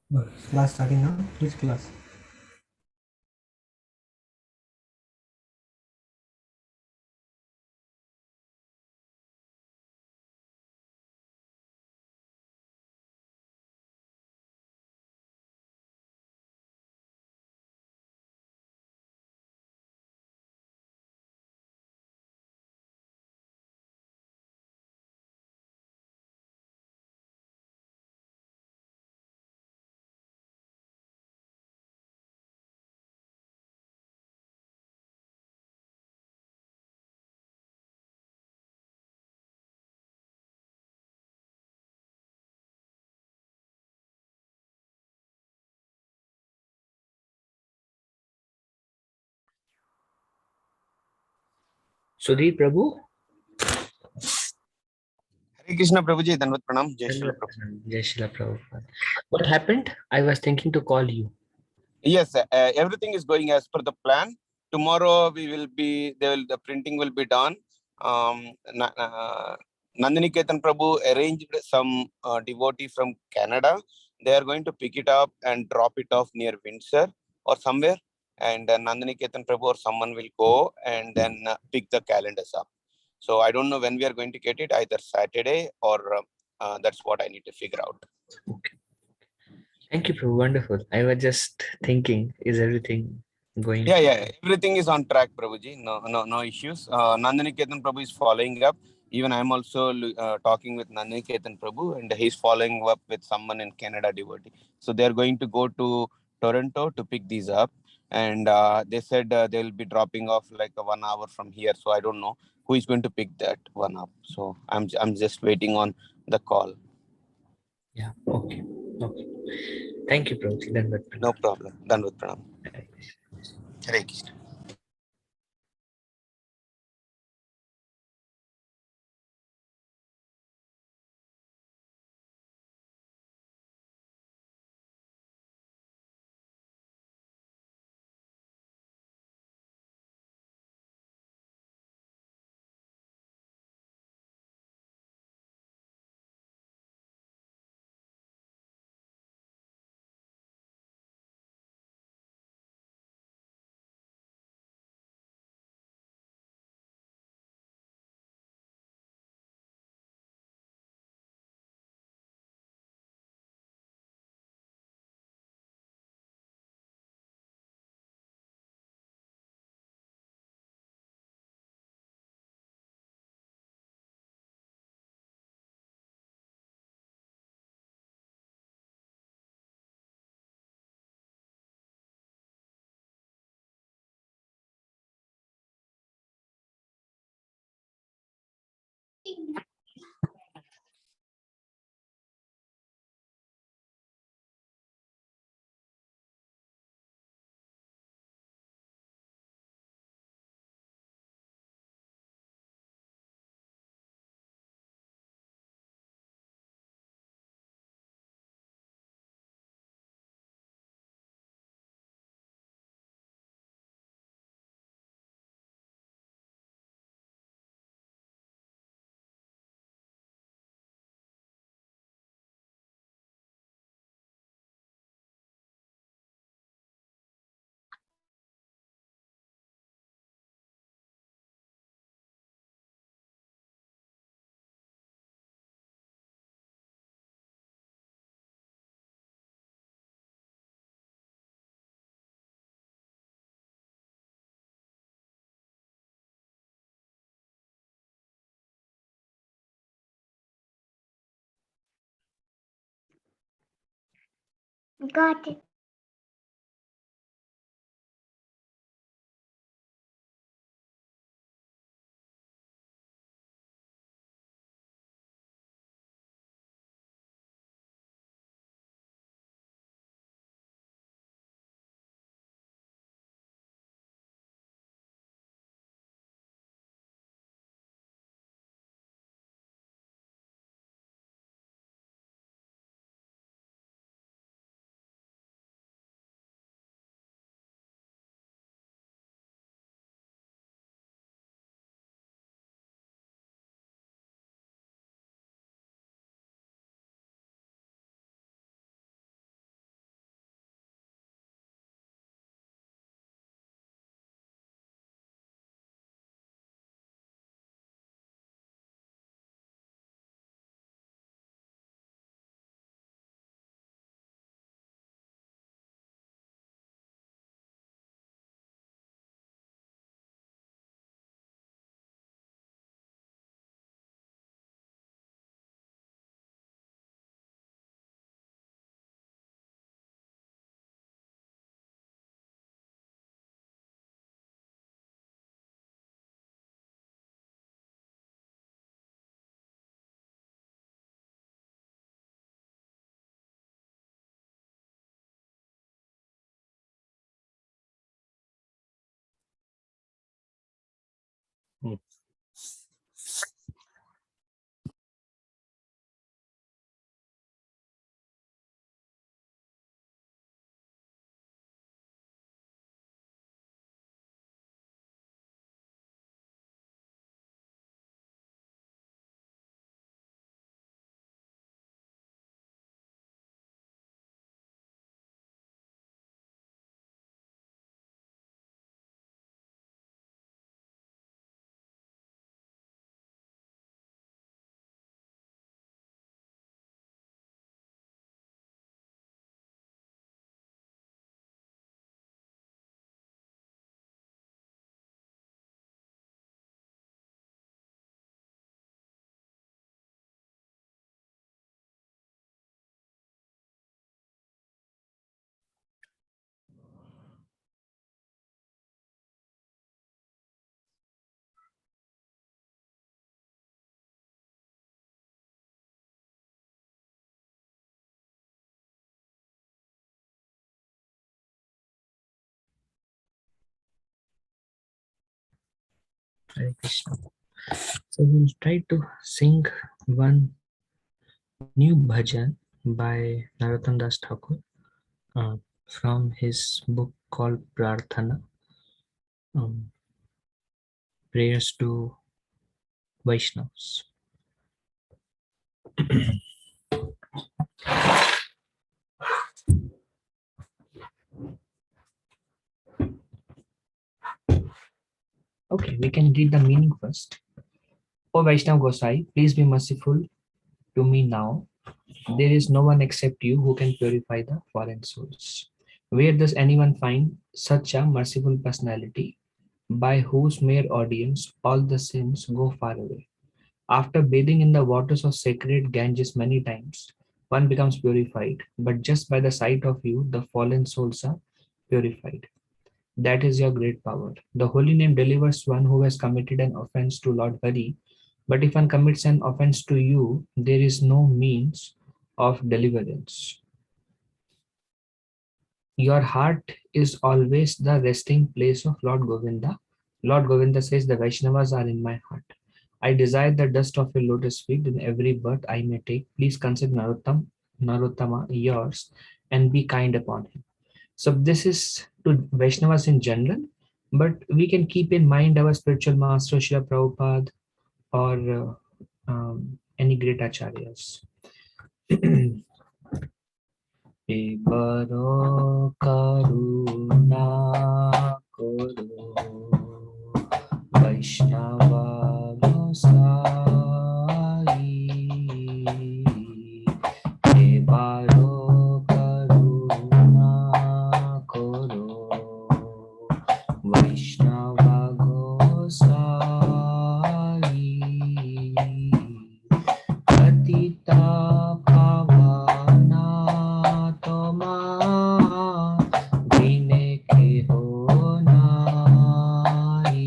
Class starting now? Which class? Sudhi Prabhu? Hare Krishna Prabhuji, Danvat Pranam, Jai Shri Prabhu. Jai Shri Prabhupada. What happened? I was thinking to call you. Yes, everything is going as per the plan. Tomorrow the printing will be done. Nandini Ketan Prabhu arranged some devotee from Canada. They are going to pick it up and drop it off near Windsor or somewhere. And Nandini Ketan Prabhu or someone will go and then pick the calendars up. So I don't know when we are going to get it, either Saturday or that's what I need to figure out. Okay. Thank you, Prabhu. Wonderful. I was just thinking, is everything going? Yeah. Everything is on track, Prabhuji. No issues. Nandini Ketan Prabhu is following up. Even I'm also talking with Nandini Ketan Prabhu, and he's following up with someone in Canada devotee. So they're going to go to Toronto to pick these up, and they said they'll be dropping off like 1 hour from here. So I don't know who is going to pick that one up. So I'm just waiting on the call. Yeah. Okay. Okay. Thank you, Prabhu. Dandavat No Pranam. problem. Done with Pranam. Hare Krishna. Hare Krishna. Got it. Hmm. Hare Krishna. So we'll try to sing one new bhajan by Narottam Das Thakur uh, from his book called Prarthana, um, Prayers to Vaishnavas. Okay, we can read the meaning first. O Vaishnav Gosai, please be merciful to me now. There is no one except you who can purify the fallen souls. Where does anyone find such a merciful personality by whose mere audience all the sins go far away? After bathing in the waters of sacred Ganges many times, one becomes purified, but just by the sight of you, the fallen souls are purified. That is your great power. The holy name delivers one who has committed an offense to Lord Hari, but if one commits an offense to you, there is no means of deliverance. Your heart is always the resting place of Lord Govinda. Lord Govinda says, the Vaishnavas are in my heart. I desire the dust of your lotus feet in every birth I may take. Please consider Narottama yours and be kind upon him. So this is to Vaishnavas in general, but we can keep in mind our spiritual master Srila Prabhupada or any great acharyas. Ebaro karuna koro Vaishnava gosai Ebaro karuna koro Vaishnava gosai Patita pavana toma dine ke ho nai.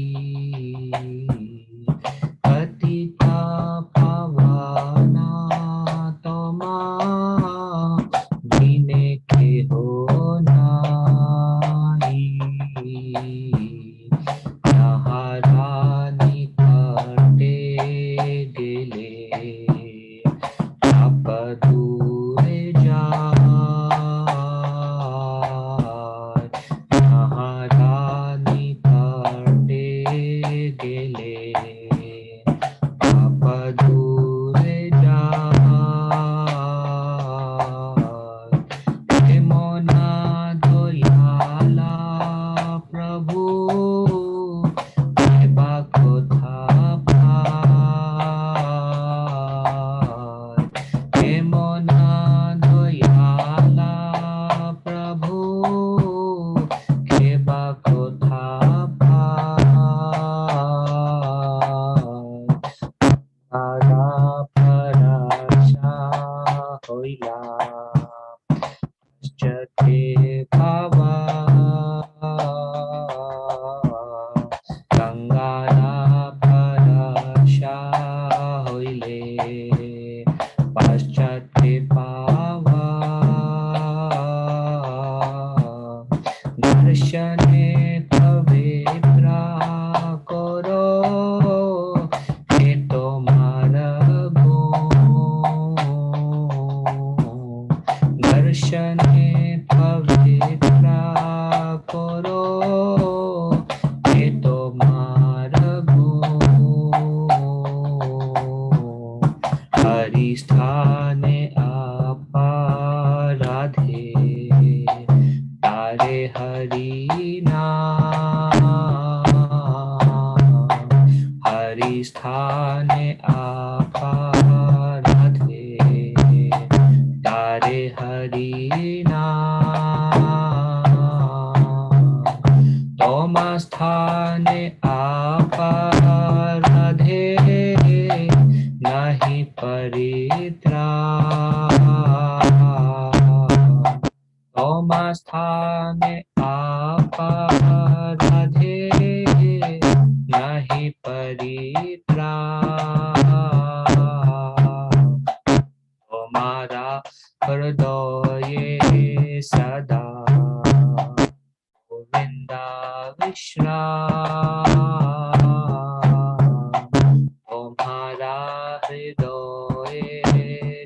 Patita pavana toma dine ke ho nai. Naharani kate gele Apadure jai Naharani kate gele Apadure jai Emona doyala Prabhu Eba kotha pai Emona doyala Prabhu Eba kotha pai Para parasha hoila Jate Bhava Gangara Parasha Hoile Paschate Bhava Darshane Pavitra Koro Hari स्थाने आपाराधे तारे हरि नाम हरि स्थाने आपाराधे तारे हरि नाम तोम स्थाने आपाराधे नहीं परित्राण तोम स्थाने आपाराधे नहीं परित्राण तुम्हारा हृदय सदा गोविंदा विश्राम तुम्हारा हृदय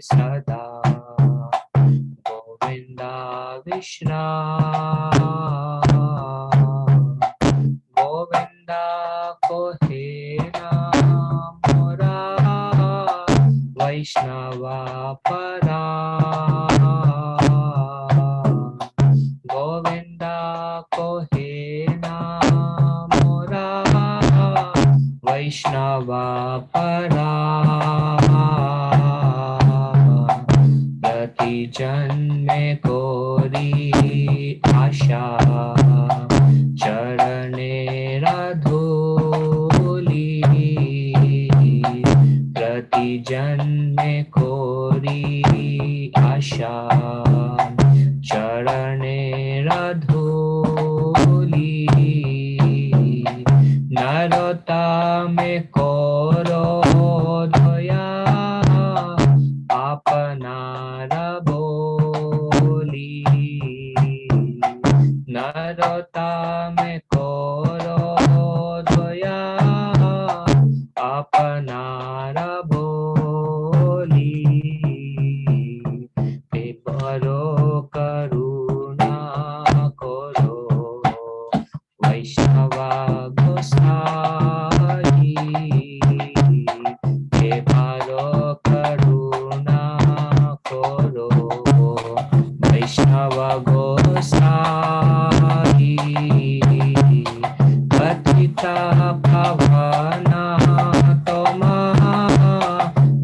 सदा गोविंदा विश्राम गोविंदा को हे नाम मोरा वैष्णवा परा गोविंदा को हे नाम मोरा वैष्णवा परा प्रति जन्मे कोरी आशा चरणे धूली प्रति जन्मे कोरी आशा चरणे धूली नरता में कोरो दया अपनार बोली नरता में कोरो दया अपनार बोली हे बरो करुणा करो वैष्णवा गोसाई हे बरो करुणा करो वैष्णवा गोसाई पतिता पावना तोमा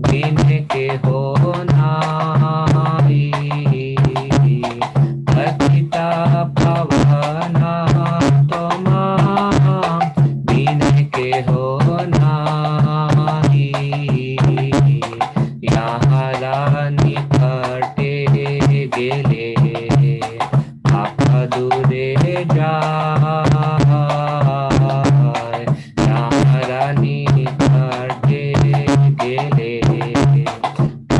बिन के हो नाई पतिता पावना तोमा बिन के हो नाई यहाँ निकटे गेले आप दूरे जाय यहाँ निकटे गेले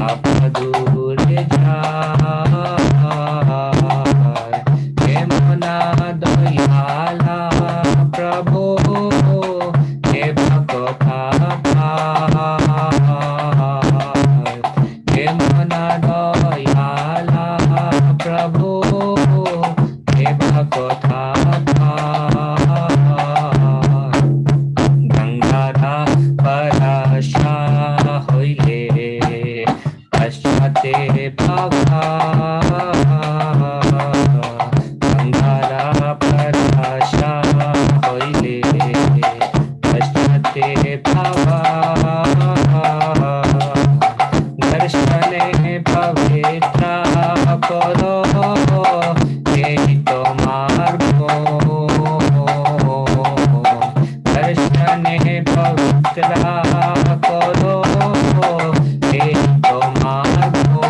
आप दूरे जाय हे मना दयाला प्रभु हे भक्ता हे मना दयाला प्रभु हे भक्ता गंगाधा पराशा होइले पश्चाते भागा गंगाधा पराशा होइले पश्चाते भागा दर्शने पवित्र करो यही तो मार्गो दर्शने पवित्र करो यही तो मार्गो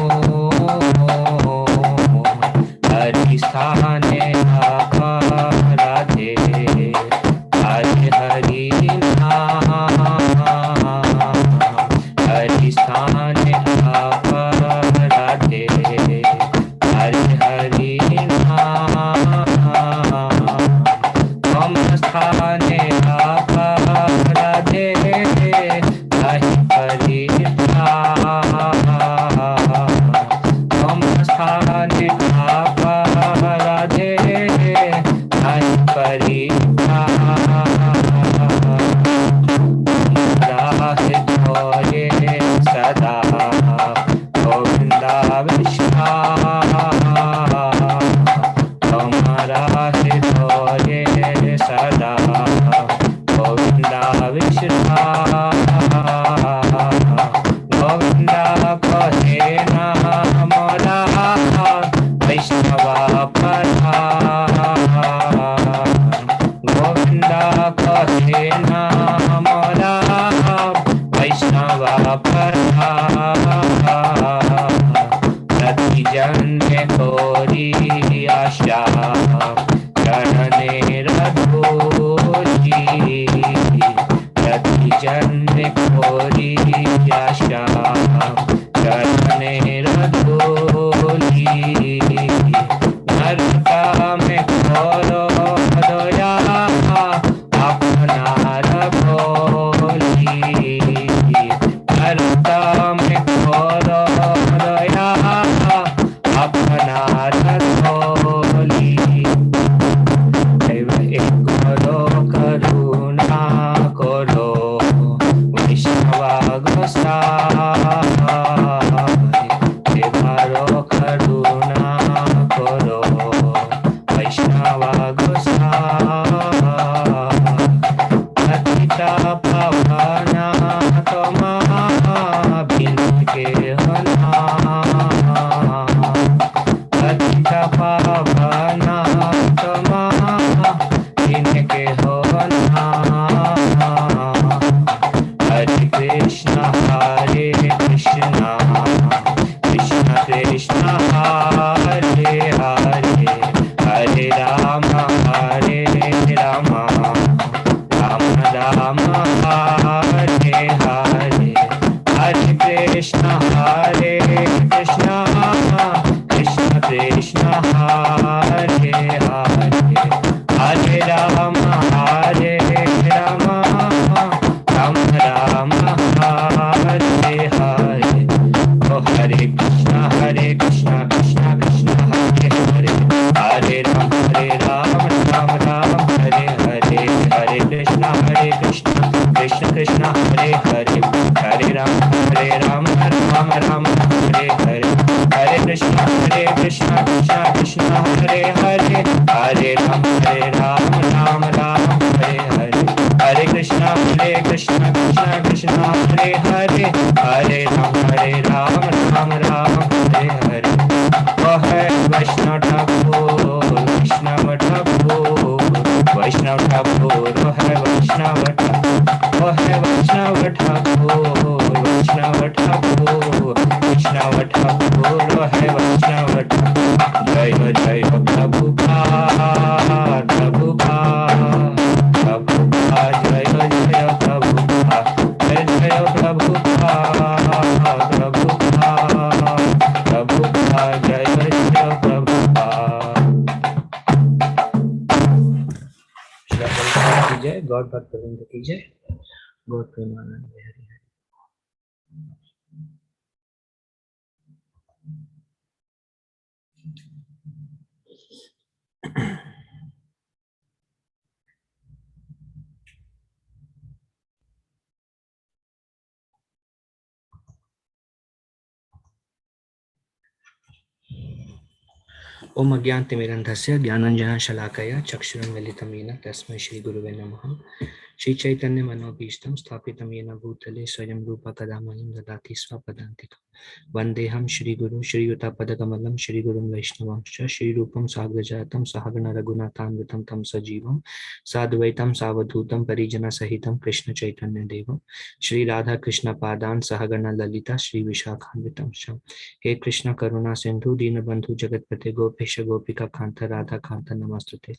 धूली नरता में खोलो दया अपनार भोली नरता में खोलो दया अपनार भोली करो करुणा करो वैष्णवा गोसाई करो करुणा करो वैष्णवा गोसाई पतिता पावना तमा बिन के हना पतिता पावना तमा इनके होना हरे कृष्णा कृष्णा कृष्णा हरे हरे हरे राम राम राम हरे हरे हरे कृष्णा कृष्णा कृष्णा हरे हरे हरे राम राम राम हरे हरे ओ हरे कृष्णा कृष्णा कृष्णा हरे हरे हरे राम राम राम हरे हरे हरे कृष्णा कृष्णा कृष्णा हरे हरे हरे राम राम राम हरे हरे हरे कृष्णा कृष्णा कृष्णा हरे हरे हरे राम राम हरे हरे हरे कृष्णा कृष्णा कृष्णा हरे हरे हरे राम राम हरे हरे वह वैष्णव ठाकुर वैष्णव ठाकुर वह वैष्णव ठाकुर वह वैष्णव ठाकुर वैष्णव ठाकुर वह वैष्णव ठाकुर जय जय प्रभुपाद प्रभुपाद प्रभुपाद जय जय प्रभुपाद जय जय प्रभुपाद प्रभुपाद प्रभुपाद जय जय प्रभुपाद की जय गौर भक्त वृंद की जय गौर प्रेमानंद हरि हरि ओम अज्ञानतिमिरन्धस्य ज्ञानाञ्जनं शलाकया चक्षुरुन्मिलितं येन तस्मै श्रीगुरुवे नमः श्रीचैतन्यमनोभीष्टं स्थापितं येन भूतले स्वयं रूपा कदा मह्यं ददाति स्वपदान्तिकं वन्देऽहं श्रीगुरुं श्रीयुतापदकमलं श्रीगुरुं वैष्णवंश्च श्रीरूपं साग्रजातं सहगण रघुनाथान्वितं तं सजीवं साद्वैतं सावधूतं परिजनसहितं कृष्णचैतन्यदेवं श्रीराधाकृष्णपादान् सहगण ललिता श्रीविशाखान्वितं च हे कृष्ण करुणा सिंधु दीनबंधु जगतपते गोपेश गोपिका कांत राधा कांत नमस्तुते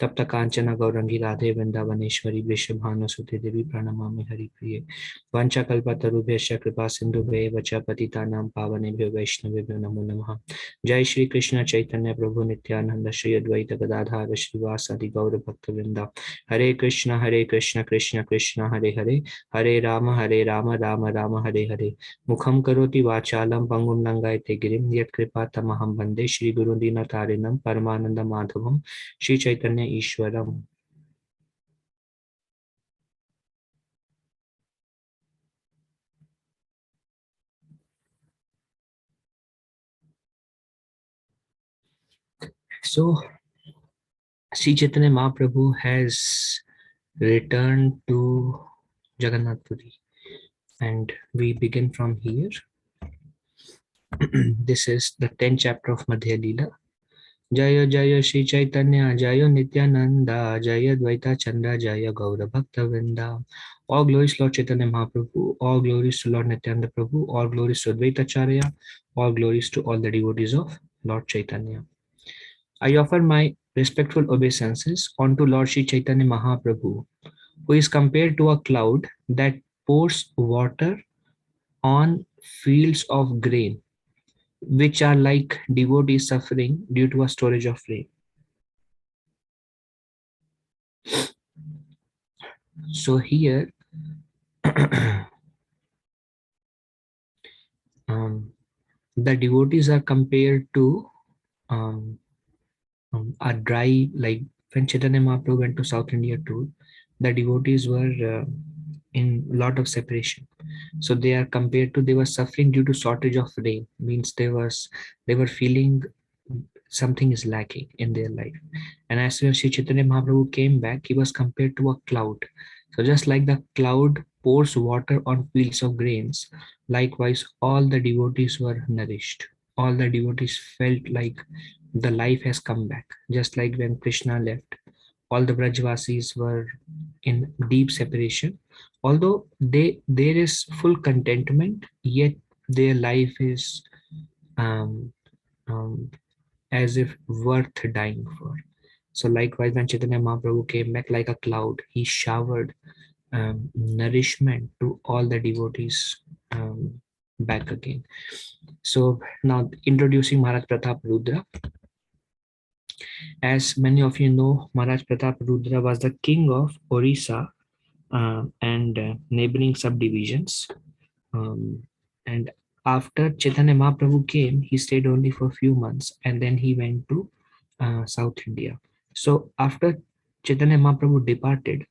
तप्त कांचन गौरंगी राधे वृंदावनेश्वरी वृषभानुसुते देवी प्रणमामि हरिप्रिये वंशकल्पतरुभ्यश्च कृपा सिन्धुभ्येव च पतितानां पावनेभ्यो वैष्णवेभ्यो नमो नमः जय श्री कृष्ण चैतन्य प्रभु नित्यानंद श्री अद्वैत गदाधर श्रीवासादि गौर भक्तवृंदा हरे कृष्ण कृष्ण कृष्ण हरे हरे हरे राम राम राम हरे हरे मुखं करोति वाचालं पंगुं लंघयते गिरिं यत्कृपातमहं वन्दे श्रीगुरुं दीनतारिणं परमानन्दमाधवं Sri Chaitanya ईश्वरम्। So, Sri Chaitanya Mahaprabhu has returned to Jagannath Puri, and we begin from here. This is the 10th chapter of Madhya Leela. जय जय श्री चैतन्य जय नित्यानंदा जय द्वैता चंद्र जय गौर भक्त वृंदा. All glories to Lord Chaitanya Mahaprabhu, all glories to Lord Nityananda Prabhu, all glories to Advaita Acharya, all glories to all the devotees of Lord Chaitanya. I offer my respectful obeisances unto Lord Shri Chaitanya Mahaprabhu, who is compared to a cloud that pours water on fields of grain which are like devotees suffering due to a storage of rain. So here, um, the devotees are compared to um, a dry, like when Chaitanya Mahaprabhu went to South India tour, the devotees were in lot of separation. So they are compared to, they were suffering due to shortage of rain, means they were feeling something is lacking in their life. And as soon as Sri Chaitanya Mahaprabhu came back, he was compared to a cloud. So just like the cloud pours water on fields of grains, likewise all the devotees were nourished. All the devotees felt like the life has come back. Just like when Krishna left, all the Brajvasis were in deep separation. Although there is full contentment, yet their life is um, um, as if worth dying for. So likewise, when Chaitanya Mahaprabhu came back like a cloud, he showered nourishment to all the devotees back again. So now introducing Maharaj Pratap Rudra. As many of you know, Maharaj Pratap Rudra was the king of Orissa and neighboring subdivisions. Um, and after Chaitanya Mahaprabhu came, he stayed only for a few months and then he went to South India. So after Chaitanya Mahaprabhu departed,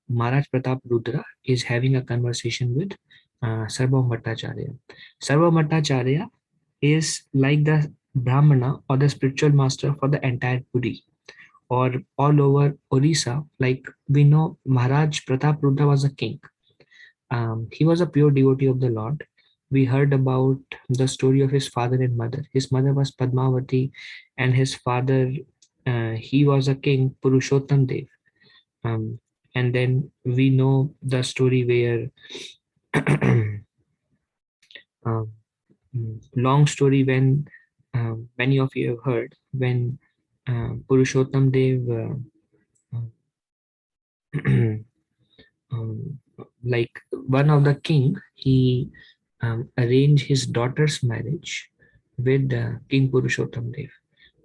Maharaj Pratap Rudra is having a conversation with Sarvabhauma Bhattacharya. Sarvabhauma Bhattacharya is like the Brahmana or the spiritual master for the entire Puri or all over Orissa. Like we know, Maharaj Pratap Rudra was a king. He was a pure devotee of the Lord. We heard about the story of his father and mother. His mother was Padmavati, and his father, he was a king, Purushottam Dev. Um, and then we know the story where, um, long story when many of you have heard when Purushottam Dev um, like one of the king, he arranged his daughter's marriage with King Purushottam Dev,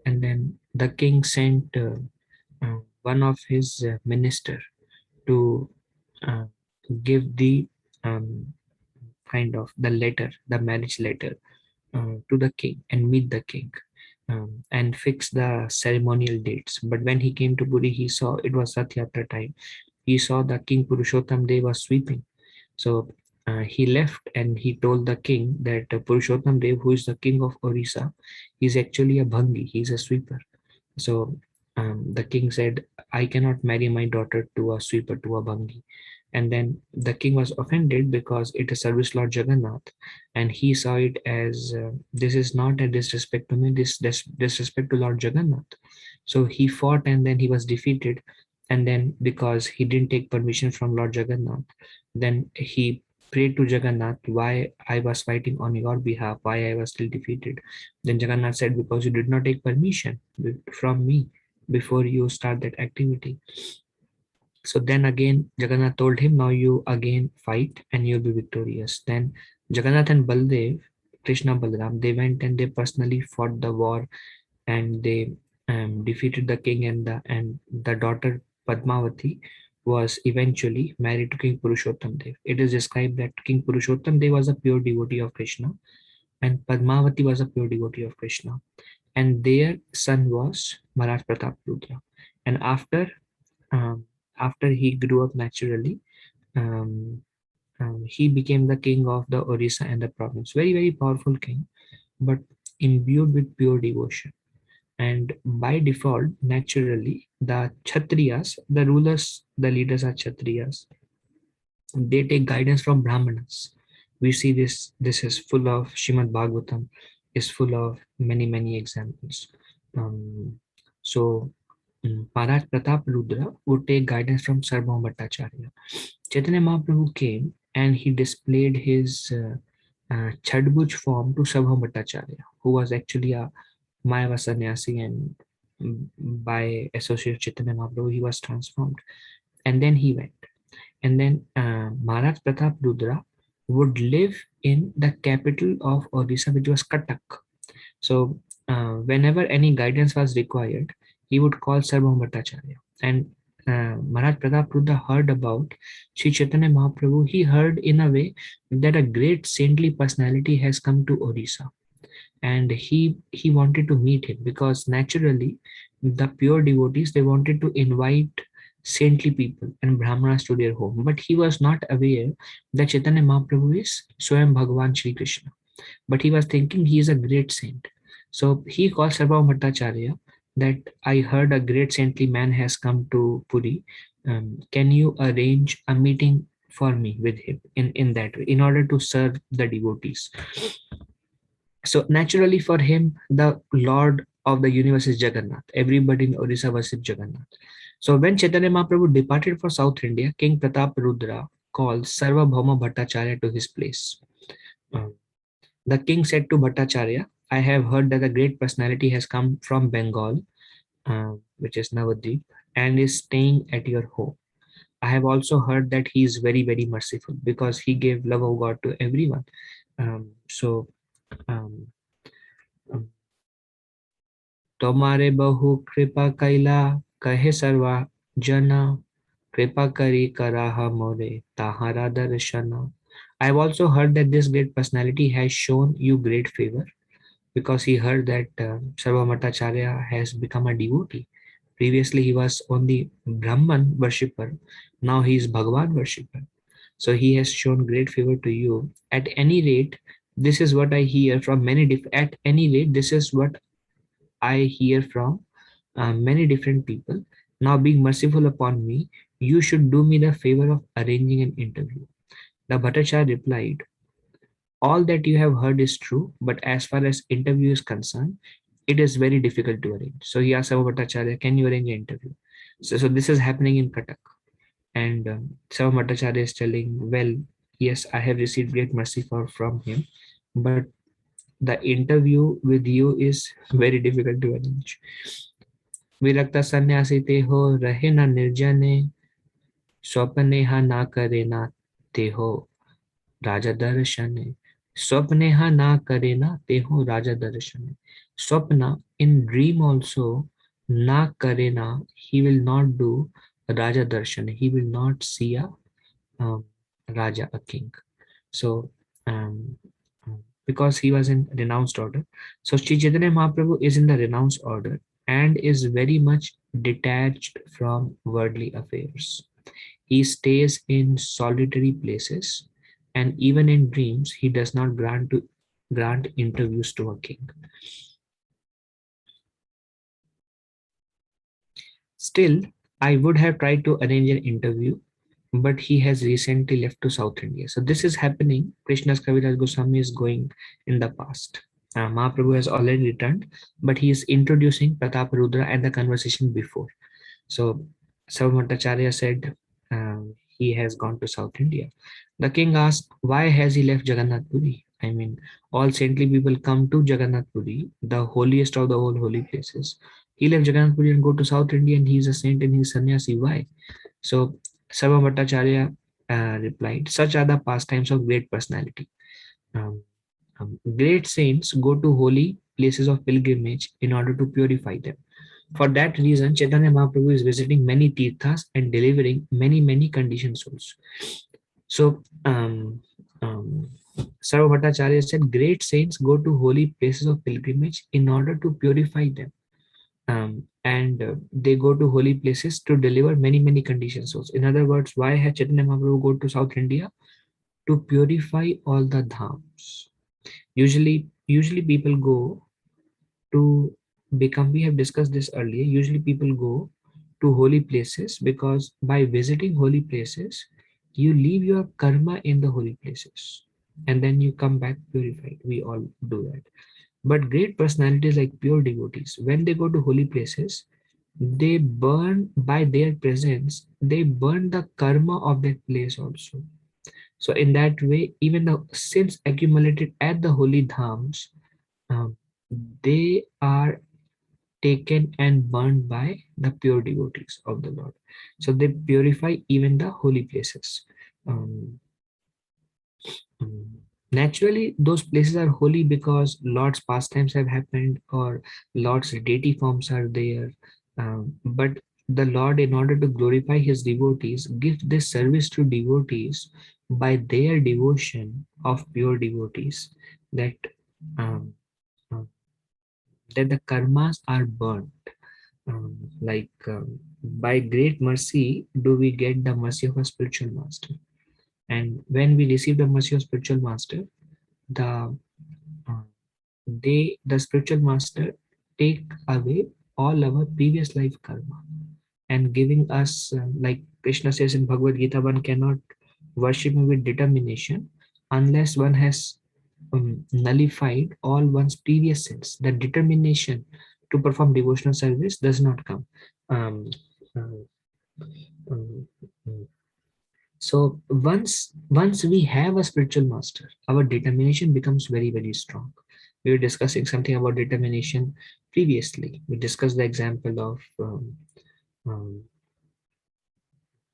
and then the king sent one of his minister to uh, give the um, kind of the letter, the marriage letter to the king and meet the king and fix the ceremonial dates. But when he came to Puri, he saw it was Satyatra time. He saw the king Purushottam Dev was sweeping. So he left and he told the king that Purushottam Dev, who is the king of Orissa, is actually a bhangi, he's a sweeper. So the king said, I cannot marry my daughter to a sweeper, to a bhangi. And then the king was offended because it is service Lord Jagannath, and he saw it as this is not a disrespect to me, this disrespect to Lord Jagannath. So he fought and then he was defeated. And then because he didn't take permission from Lord Jagannath, then he prayed to Jagannath, why I was fighting on your behalf, why I was still defeated. Then Jagannath said, because you did not take permission from me before you start that activity. So then again, Jagannath told him, now you again fight and you'll be victorious. Then Jagannath and Baldev, Krishna Balram, they went and they personally fought the war and they defeated the king, and the daughter Padmavati was eventually married to King Purushottam Dev. It is described that King Purushottam Dev was a pure devotee of Krishna and Padmavati was a pure devotee of Krishna, and their son was Maharaj Pratap Rudra. And um, after he grew up naturally, um, he became the king of the Orissa and the province. Very, very powerful king, but imbued with pure devotion. And by default, naturally, the Kshatriyas, the rulers, the leaders are Kshatriyas. They take guidance from Brahmanas. We see this. This is full of Shrimad Bhagavatam, is full of many, many examples. Um, so Maharaj Pratap Rudra would take guidance from Sarvabhauma Bhattacharya. Chaitanya Mahaprabhu came and he displayed his Chadbuj form to Sarvabhauma Bhattacharya, who was actually a Mayava sannyasi, and by associate Chaitanya Mahaprabhu, he was transformed. And then he went. And then Maharaj Pratap Rudra would live in the capital of Odisha, which was Katak. So, whenever any guidance was required, he would call Sarvabhauma Bhattacharya. And Maharaj Pratap Rudra heard about Sri Chaitanya Mahaprabhu. He heard in a way that a great saintly personality has come to Odisha, and he wanted to meet him, because naturally the pure devotees, they wanted to invite saintly people and brahmanas to their home, but he was not aware that Chaitanya Mahaprabhu is Swayam Bhagavan Shri Krishna, but he was thinking he is a great saint. So he called Sarvabhauma Bhattacharya that I heard a great saintly man has come to Puri. Can you arrange a meeting for me with him in that way, in order to serve the devotees? So naturally for him, the Lord of the universe is Jagannath. Everybody in Odisha worship Jagannath. So when Chaitanya Mahaprabhu departed for South India, King Pratap Rudra called Sarvabhauma Bhattacharya to his place. Uh, the king said to Bhattacharya, I have heard that a great personality has come from Bengal, which is Navadvip, and is staying at your home. I have also heard that he is very, very merciful, because he gave love of God to everyone. So um, um, તમારે બહુ કૃપા કૈલા કહે સર્વા જન કૃપા કરી કરાહ મોરે તાહારા દર્શન. I have also heard that this great personality has shown you great favor, because he heard that Sarvamata has become a devotee. Previously, he was only Brahman worshipper. Now he is Bhagavan worshipper. So he has shown great favor to you. At any rate, this is what I hear from many. At any rate, this is what I hear from many different people. Now, being merciful upon me, you should do me the favor of arranging an interview. The Bhattacharya replied, all that you have heard is true, but as far as interview is concerned, it is very difficult to arrange. So he asked Sarva Bhattacharya, can you arrange an interview? So this is happening in Cuttack. And Sarva Bhattacharya is telling, well, yes, I have received great mercy from him, but the interview with you is very difficult to arrange. विरक्त सन्यासी ते हो रहे न निर्जने स्वप्नेहा ना करे ना ते हो राजा दर्शने स्वप्नेहा ना करे ना ते हो राजा दर्शने swapna in dream also na karena, he will not do raja darshan, he will not see a raja, a king. So um, because he was in renounced order, so Sri Chaitanya Mahaprabhu is in the renounced order and is very much detached from worldly affairs. He stays in solitary places, and even in dreams he does not grant interviews to a king. Still, I would have tried to arrange an interview, but he has recently left to South India. So this is happening. Krishna's Kaviraj Goswami is going in the past. Mahaprabhu has already returned, but he is introducing Pratap Rudra and the conversation before. So Sarvamata said he has gone to South India. The king asked, why has he left Jagannath Puri? I mean, all saintly people come to Jagannath Puri, the holiest of the all holy places. He left Jagannath Puri and go to South India, and he is a saint and he is sannyasi. Why? So Sarva Bhattacharya replied, such are the pastimes of great personality. Um, Great saints go to holy places of pilgrimage in order to purify them. For that reason, Chaitanya Mahaprabhu is visiting many tirthas and delivering many, many conditioned souls. So, Sarva Bhattacharya said, great saints go to holy places of pilgrimage in order to purify them. And they go to holy places to deliver many, many conditioned souls. In other words, why has Chaitanya Mahaprabhu go to South India? To purify all the dhams. Usually people go to become, we have discussed this earlier, usually people go to holy places because by visiting holy places, you leave your karma in the holy places and then you come back purified. We all do that. But great personalities like pure devotees, when they go to holy places, they burn by their presence, they burn the karma of that place also. So in that way, even the sins accumulated at the holy dhams, um, they are taken and burned by the pure devotees of the Lord. So they purify even the holy places. Um, Naturally, those places are holy because Lord's pastimes have happened or Lord's deity forms are there. But the Lord, in order to glorify his devotees, gives this service to devotees by their devotion of pure devotees, that um, uh, that the karmas are burnt. By great mercy do we get the mercy of a spiritual master, and when we receive the mercy of spiritual master, the uh, the spiritual master take away all our previous life karma and giving us, like Krishna says in Bhagavad Gita, one cannot worship me with determination unless one has nullified all one's previous sins. The determination to perform devotional service does not come. Um, uh, um, um, so once we have a spiritual master, our determination becomes very strong. We were discussing something about determination previously. We discussed the example of um,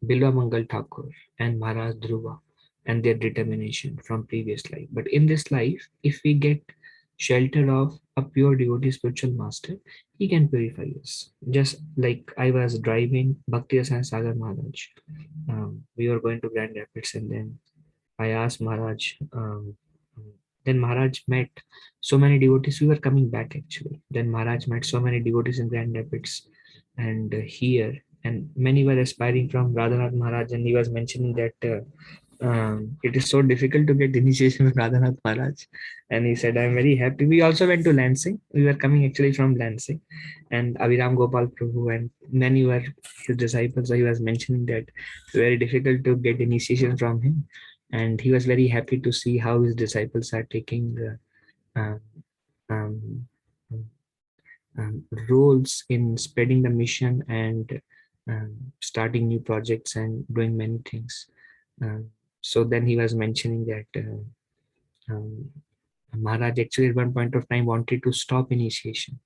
Bilwa Mangal Thakur and Maharaj Dhruva and their determination from previous life. But in this life, if we get shelter of a pure devotee spiritual master, he can purify us. Just like I was driving Bhakti Rasan Sagar Maharaj. We were going to Grand Rapids, and then I asked Maharaj. Then Maharaj met so many devotees. We were coming back actually. Then Maharaj met so many devotees in Grand Rapids and here, and many were aspiring from Radhanath Maharaj, and he was mentioning that it is so difficult to get initiation with Radhanath Maharaj. And he said, I'm very happy. We also went to Lansing. We were coming actually from Lansing, and Aviram Gopal Prabhu and many were his disciples. So he was mentioning that it's very difficult to get initiation from him. And he was very happy to see how his disciples are taking um, um, roles in spreading the mission and starting new projects and doing many things. So then he was mentioning that um, Maharaj actually at one point of time wanted to stop initiation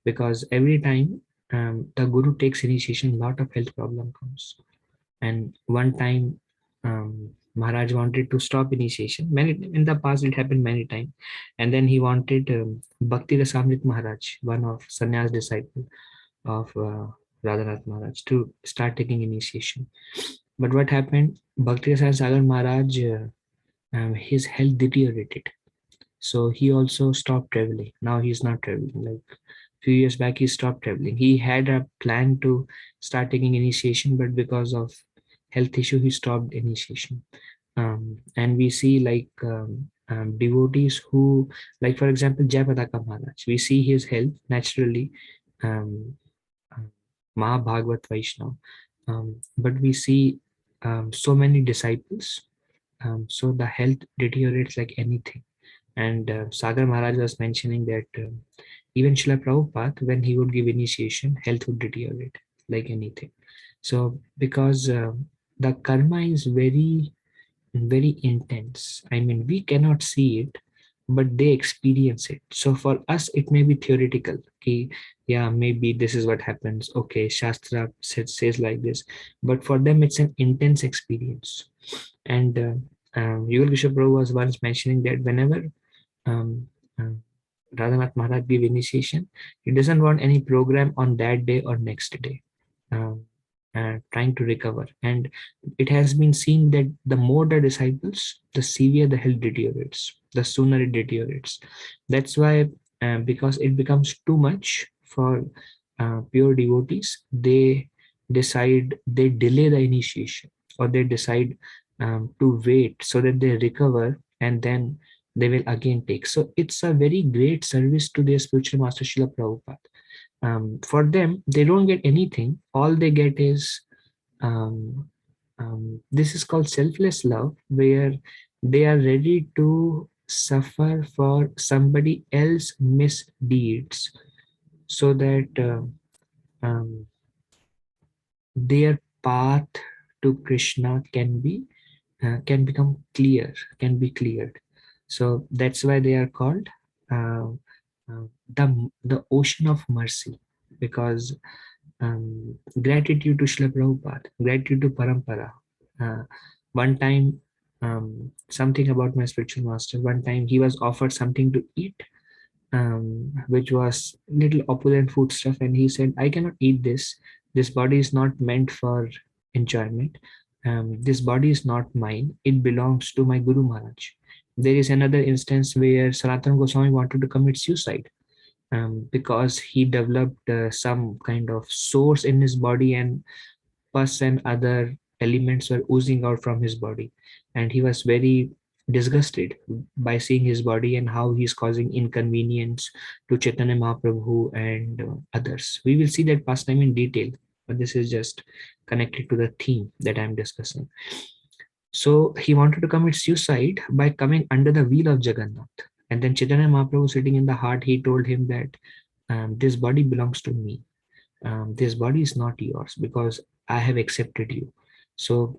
because every time the Guru takes initiation, a lot of health problem comes. And one time Maharaj wanted to stop initiation. Many in the past it happened many times, and then he wanted Bhakti Rasamrit Maharaj, one of Sannyas disciple of Radhanath Maharaj, to start taking initiation. But what happened? Bhakti Rasana Sagar Maharaj, his health deteriorated, so he also stopped traveling. Now he's not traveling. Like few years back, he stopped traveling. He had a plan to start taking initiation, but because of health issue, he stopped initiation. And we see like devotees who, like for example, Jayapadaka Maharaj. We see his health naturally. Um, Mahabhagavat Vaishnav. But we see so many disciples, so the health deteriorates like anything. And Sagar Maharaj was mentioning that even Srila Prabhupada, when he would give initiation, health would deteriorate like anything. So because the karma is very intense. I mean, we cannot see it, but they experience it. So for us, it may be theoretical. Okay, yeah, maybe this is what happens. Okay, Shastra says like this, but for them, it's an intense experience. And Yuval Bishop Prabhu was once mentioning that whenever um, um, Radhanath Maharaj give initiation, he doesn't want any program on that day or next day. Um, Trying to recover, and it has been seen that the more the disciples, the severe the health deteriorates, the sooner it deteriorates. That's why, because it becomes too much for pure devotees, they delay the initiation, or they decide to wait so that they recover, and then they will again take. So it's a very great service to their spiritual master Srila Prabhupada. For them, they don't get anything. All they get is um, this is called selfless love, where they are ready to suffer for somebody else misdeeds, so that um, their path to Krishna can become clear, can be cleared. So that's why they are called uh, the ocean of mercy, because gratitude to Srila Prabhupada, gratitude to Parampara. One time, something about my spiritual master. One time he was offered something to eat, which was little opulent food stuff, and he said, "I cannot eat this. This body is not meant for enjoyment. This body is not mine. It belongs to my Guru Maharaj." There is another instance where Sanatana Goswami wanted to commit suicide, because he developed some kind of source in his body, and pus and other elements were oozing out from his body, and he was very disgusted by seeing his body and how he's causing inconvenience to Chaitanya Mahaprabhu and others. We will see that pastime in detail, but this is just connected to the theme that I'm discussing. So he wanted to commit suicide by coming under the wheel of Jagannath. And then Chaitanya Mahaprabhu, sitting in the heart, he told him that, this body belongs to me. This body is not yours because I have accepted you. So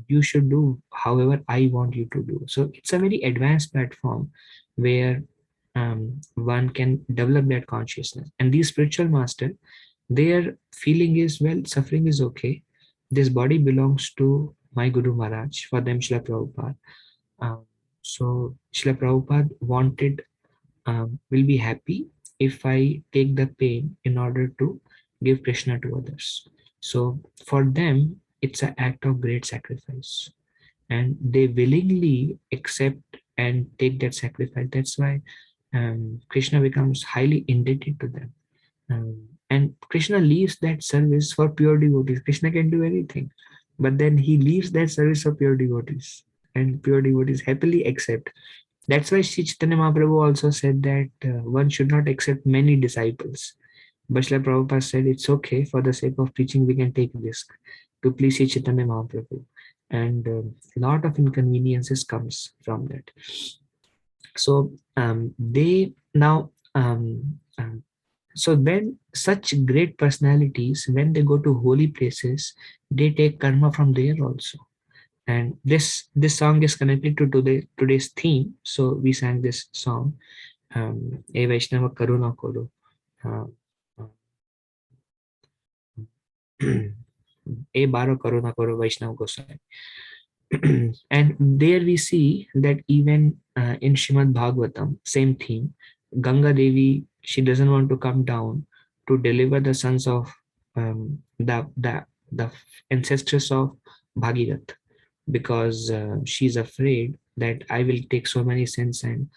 you should do however I want you to do. So it's a very advanced platform where one can develop that consciousness. And these spiritual master, their feeling is, well, suffering is okay. This body belongs to my Guru Maharaj, for them, Srila Prabhupada. So Srila Prabhupada wanted, will be happy if I take the pain in order to give Krishna to others. So for them, it's an act of great sacrifice, and they willingly accept and take that sacrifice. That's why Krishna becomes highly indebted to them. And Krishna leaves that service for pure devotees. Krishna can do anything, but then he leaves that service for pure devotees, and pure devotees happily accept. That's why Sri Chaitanya Mahaprabhu also said that one should not accept many disciples. But Srila Prabhupada said it's okay, for the sake of preaching, we can take risk to please Sri Chaitanya Mahaprabhu. And a lot of inconveniences comes from that. So they now, so when such great personalities, when they go to holy places, they take karma from there also. And this song is connected to today's theme, so we sang this song, E Vaishnava Karuna Koro. E Baro Karuna Koro Vaishnava Gosai. And there we see that even in Shrimad Bhagavatam, same theme, Ganga Devi, she doesn't want to come down to deliver the sons of the ancestors of Bhagirath, because she's afraid that I will take so many sins, and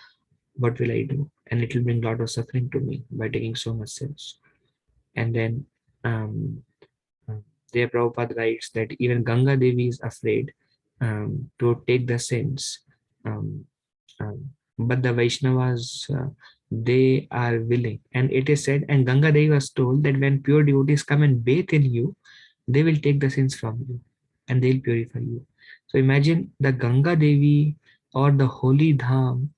what will I do? And it will bring a lot of suffering to me by taking so much sins. And then um, there Prabhupada writes that even Ganga Devi is afraid to take the sins. Um, but the Vaishnavas, they are willing. And it is said, and Ganga Devi was told that when pure devotees come and bathe in you, they will take the sins from you and they'll purify you. So imagine the Ganga Devi or the holy Dham,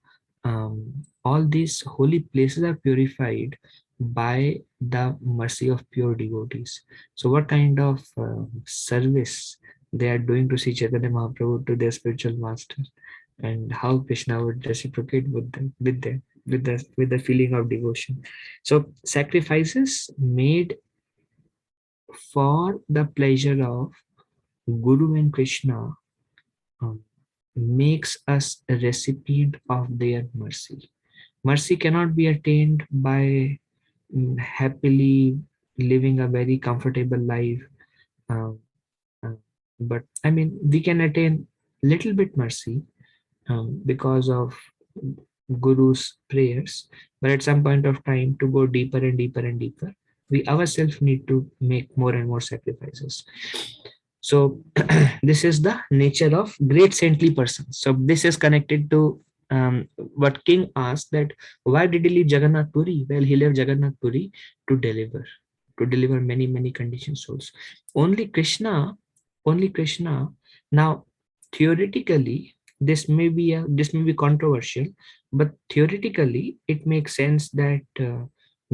all these holy places are purified by the mercy of pure devotees. So what kind of service they are doing to Sri Chaitanya Mahaprabhu, to their spiritual master, and how Krishna would reciprocate with the feeling of devotion. So sacrifices made for the pleasure of Guru and Krishna um, makes us a recipient of their mercy. Mercy cannot be attained by happily living a very comfortable life. Um, uh, but I mean, we can attain little bit mercy because of Guru's prayers. But at some point of time, to go deeper and deeper and deeper, we ourselves need to make more and more sacrifices. So this is the nature of great saintly persons. So this is connected to what King asked, that why did he leave Jagannath Puri? Well, he left Jagannath Puri to deliver many conditioned souls. Only Krishna, only Krishna. Now, theoretically, this may be controversial, but theoretically, it makes sense that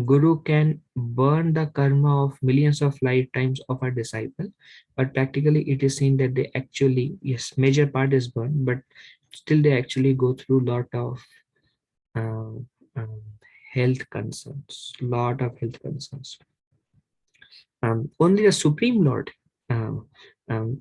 Guru can burn the karma of millions of lifetimes of a disciple, but practically it is seen that they actually, yes, major part is burned, but still they actually go through lot of uh, um, lot of health concerns. Only the Supreme Lord Um,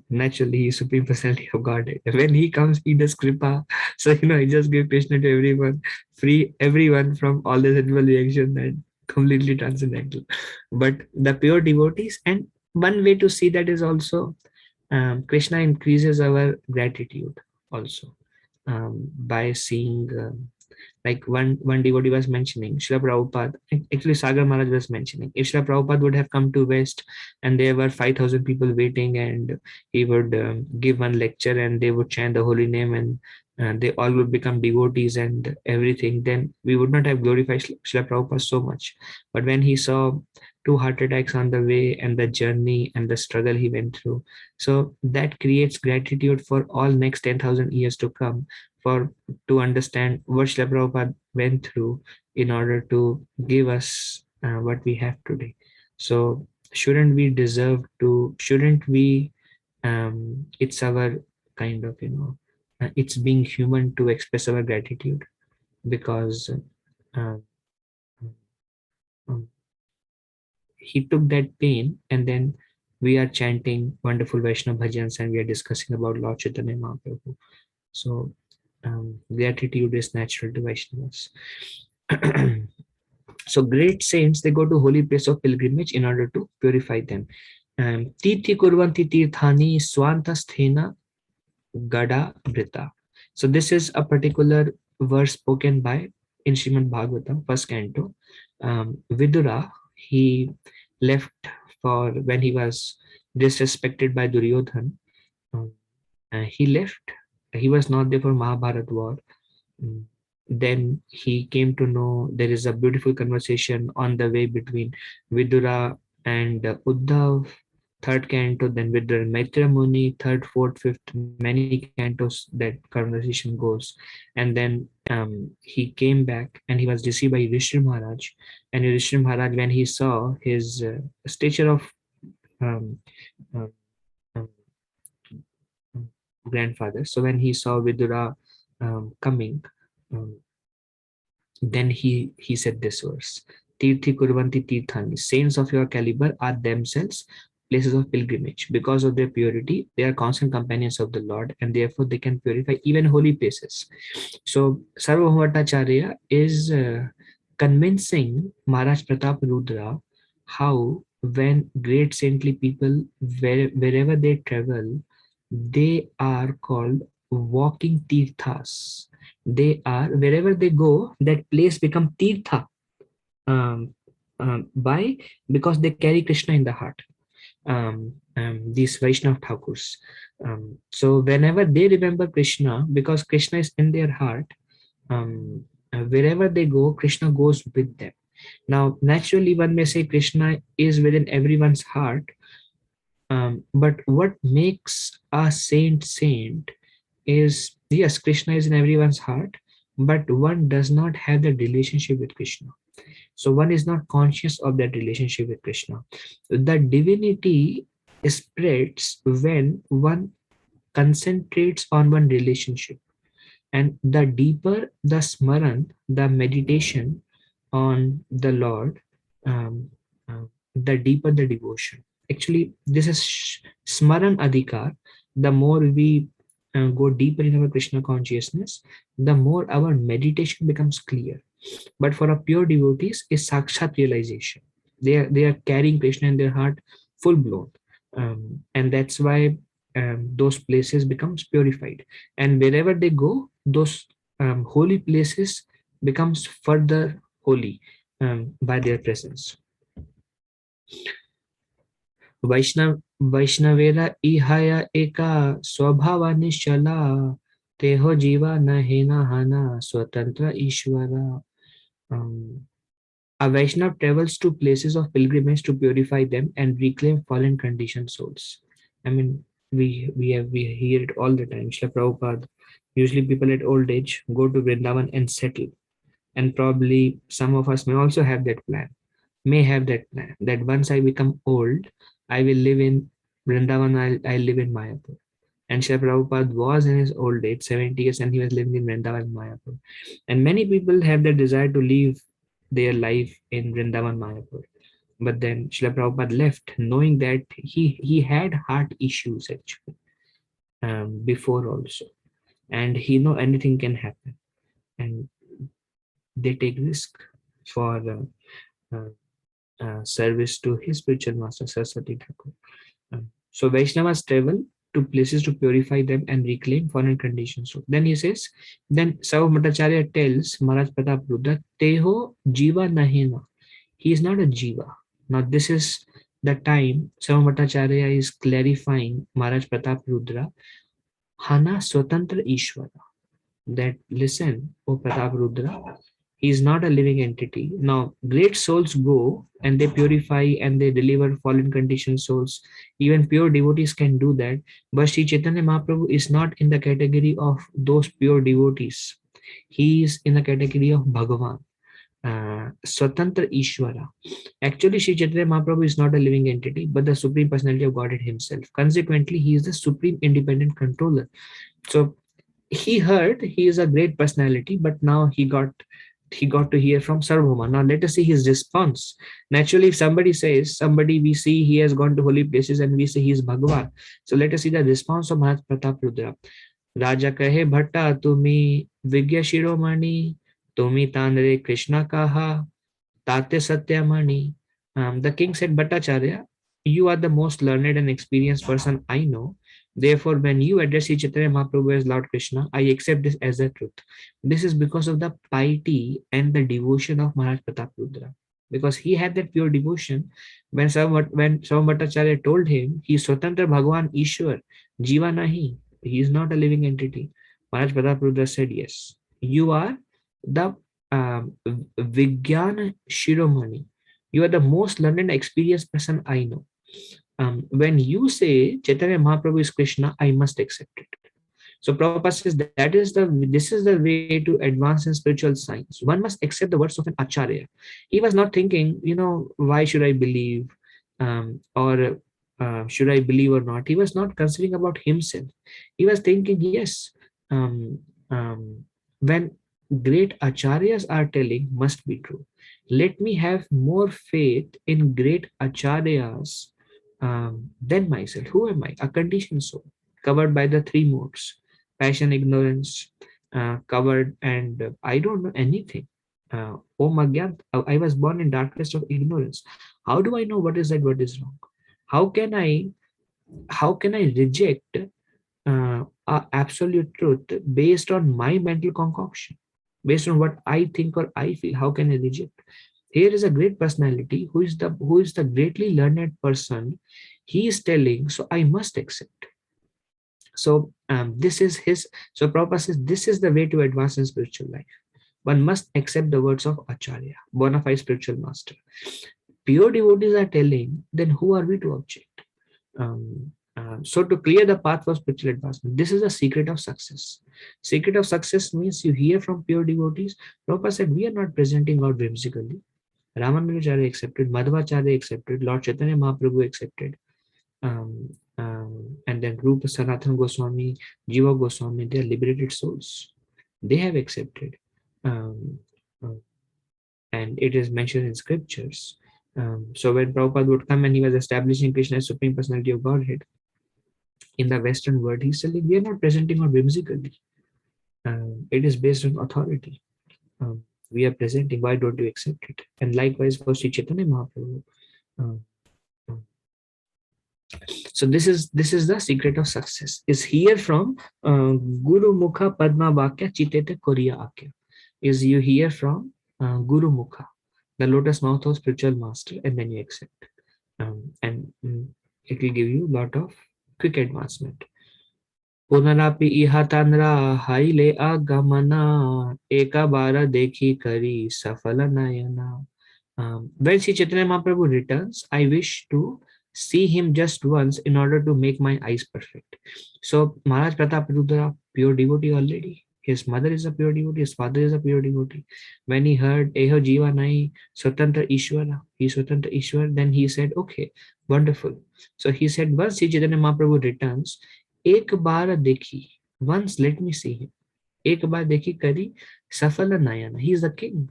Naturally, he is Supreme Personality of Godhead. When he comes, he does kripa. So, he just give Krishna to everyone, free everyone from all the sensible reaction and completely transcendental. But the pure devotees, and one way to see that is also Krishna increases our gratitude also by seeing. Like one devotee was mentioning, Srila Prabhupada, actually Sagar Maharaj was mentioning, if Srila Prabhupada would have come to West and there were 5,000 people waiting, and he would give one lecture and they would chant the holy name, and they all would become devotees and everything, then we would not have glorified Srila Prabhupada so much. But when he saw two heart attacks on the way and the journey and the struggle he went through, so that creates gratitude for all next 10,000 years to come, for to understand what Srila Prabhupada went through in order to give us what we have today. So shouldn't we, it's our kind of, it's being human to express our gratitude, because uh, um, he took that pain, and then we are chanting wonderful Vaishnava bhajans and we are discussing about Lord Chaitanya Mahaprabhu. So gratitude is natural to Vaishnavas. So great saints, they go to holy place of pilgrimage in order to purify them. Titi kurvanti tirthani swantasthena gada brita. So this is a particular verse spoken by in Srimad Bhagavatam, first canto. Vidura, he left for when he was disrespected by Duryodhan. Um, he left. He was not there for Mahabharat war. Mm. Then he came to know there is a beautiful conversation on the way between Vidura and Uddhav, third canto, then Vidura and Maitra Muni, third, fourth, fifth, many cantos that conversation goes. And then he came back and he was received by Yudhishthira Maharaj. And Yudhishthira Maharaj, when he saw his stature of um, um, um, grandfather, so when he saw Vidura coming, um, then he said this verse: Tirthi Kurvanti Tirthani, saints of your caliber are themselves places of pilgrimage. Because of their purity, they are constant companions of the Lord, and therefore they can purify even holy places. So Sarvabhaumacharya is convincing Maharaj Pratap Rudra how when great saintly people, wherever they travel, they are called walking tirthas. They are, wherever they go, that place become tirtha. Why? Because they carry Krishna in the heart. These Vaishnav Thakurs. So whenever they remember Krishna, because Krishna is in their heart, wherever they go, Krishna goes with them. Now, naturally, one may say Krishna is within everyone's heart, but what makes a saint is, yes, Krishna is in everyone's heart, but one does not have that relationship with Krishna. So one is not conscious of that relationship with Krishna. The divinity spreads when one concentrates on one relationship. And the deeper the smaran, the meditation on the Lord, um, the deeper the devotion. Actually, this is smaran adhikar. The more we go deeper in our Krishna consciousness, the more our meditation becomes clear. But for a pure devotees, is sakshat realization. They are carrying Krishna in their heart, full blown, and that's why those places becomes purified. And wherever they go, those holy places becomes further holy by their presence. Vaishnavera ihaya eka swabhava nishala teho jiva na hena hana swatantra ishvara. Um, A Vaishnav travels to places of pilgrimage to purify them and reclaim fallen conditioned souls. I mean, we hear it all the time. Srila Prabhupada, usually people at old age go to Vrindavan and settle. And probably some of us may also have that plan, that once I become old, I will live in Vrindavan, I'll live in Mayapur. And Srila Prabhupada was in his old age, 70 years, and he was living in Vrindavan, Mayapur. And many people have the desire to live their life in Vrindavan, Mayapur. But then Srila Prabhupada left, knowing that he had heart issues actually, before also, and he know anything can happen, and they take risk for uh, service to his spiritual master Saraswati Thakur. So Vaishnavas travel to places to purify them and reclaim foreign conditions. So then he says, then Sarvabhaumacharya tells Maharaj Pratap Rudra, Teho Jiva Nahina. He is not a Jiva. Now this is the time Sarvabhaumacharya is clarifying Maharaj Pratap Rudra, Hana Swatantra Ishvara. That listen, O Pratap Rudra, he is not a living entity. Now, great souls go and they purify and they deliver fallen conditioned souls. Even pure devotees can do that. But Sri Chaitanya Mahaprabhu is not in the category of those pure devotees. He is in the category of Bhagavan, Swatantra Ishvara. Actually, Sri Chaitanya Mahaprabhu is not a living entity, but the Supreme Personality of Godhead himself. Consequently, he is the supreme independent controller. So he heard he is a great personality, but now he got to hear from Sarvabhauma. Now let us see his response. Naturally, if somebody says, somebody we see he has gone to holy places and we say he is Bhagavan. So let us see the response of Maharaj Pratap Rudra. Raja kahe bhatta tumi vigya shiromani, tumi tanre Krishna kaha, tate satyamani. The king said, Bhattacharya, you are the most learned and experienced person I know. Therefore, when you address Sri Chaitanya Mahaprabhu as Lord Krishna, I accept this as the truth. This is because of the piety and the devotion of Maharaj Pratap Rudra. Because he had that pure devotion. When Bhattacharya told him, he is Swatantra Bhagavan Ishwar, Jiva Nahi, he is not a living entity. Maharaj Pratap Rudra said, yes, you are the Vigyan Shiromani. You are the most learned and experienced person I know. When you say Chaitanya Mahaprabhu is Krishna, I must accept it. So Prabhupada says this is the way to advance in spiritual science. One must accept the words of an acharya. He was not thinking, why should I believe, or should I believe or not. He was not considering about himself. He was thinking, yes, um, when great acharyas are telling must be true. Let me have more faith in great acharyas than myself. Who am I? A conditioned soul covered by the three modes: passion, ignorance, covered, and I don't know anything. Oh Magyant, I was born in darkness of ignorance. How do I know what is right, what is wrong? How can I reject absolute truth based on my mental concoction, based on what I think or I feel? How can I reject? Here is a great personality who is the greatly learned person. He is telling, so I must accept. So this is his. So Prabhupada says this is the way to advance in spiritual life. One must accept the words of Acharya, bona fide spiritual master. Pure devotees are telling, then who are we to object? So to clear the path for spiritual advancement, this is the secret of success. Secret of success means you hear from pure devotees. Prabhupada said, we are not presenting God whimsically. Ramanujacharya accepted, Madhvacharya accepted, Lord Chaitanya Mahaprabhu accepted, and then Rupa Sanatana Goswami, Jiva Goswami, they are liberated souls. They have accepted. Um, uh, and it is mentioned in scriptures. So when Prabhupada would come and he was establishing Krishna as Supreme Personality of Godhead in the Western world, he's telling, we are not presenting God whimsically. It is based on authority. We are presenting, why don't you accept it? And likewise for Sri Chaitanya Mahaprabhu. Um, So this is the secret of success. Is here from Guru Mukha Padma Vakya Chitete Koriya Akya. Is you hear from Guru Mukha, the lotus mouth of spiritual master, and then you accept. And it will give you a lot of quick advancement. पुनरापि इहा तंद्रा हाइले आगमना एका बार देखी करी सफल Naina. When Sri Chaitanya Mahaprabhu returns, I wish to see him just once in order to make my eyes perfect. So Maharaj Pratap Rudra, pure devotee already. His mother is a pure devotee, his father is a pure devotee. When he heard Eho Jiva Nai Swatantra Ishwara, he Swatantra Ishwar, then he said, okay, wonderful. So he said, once Sri Chaitanya Mahaprabhu returns, Ek baar dekhi, once let me see him. Ek baar dekhi kari Safala Nayana. He is the king.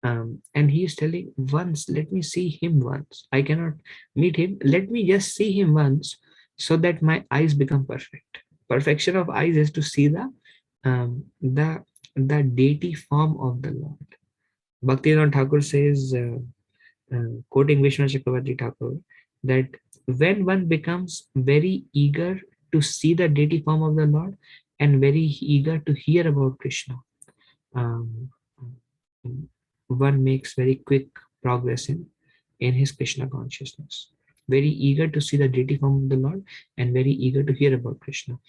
And he is telling, once, let me see him once. I cannot meet him. Let me just see him once so that my eyes become perfect. Perfection of eyes is to see um, the, the deity form of the Lord. Bhaktivinoda Thakur says, quoting Vishnu Chakravarti Thakur, that when one becomes very eager to see the deity form of the Lord and very eager to hear about Krishna, um, one makes very quick progress in his Krishna consciousness. Very eager to see the deity form of the Lord and very eager to hear about Krishna.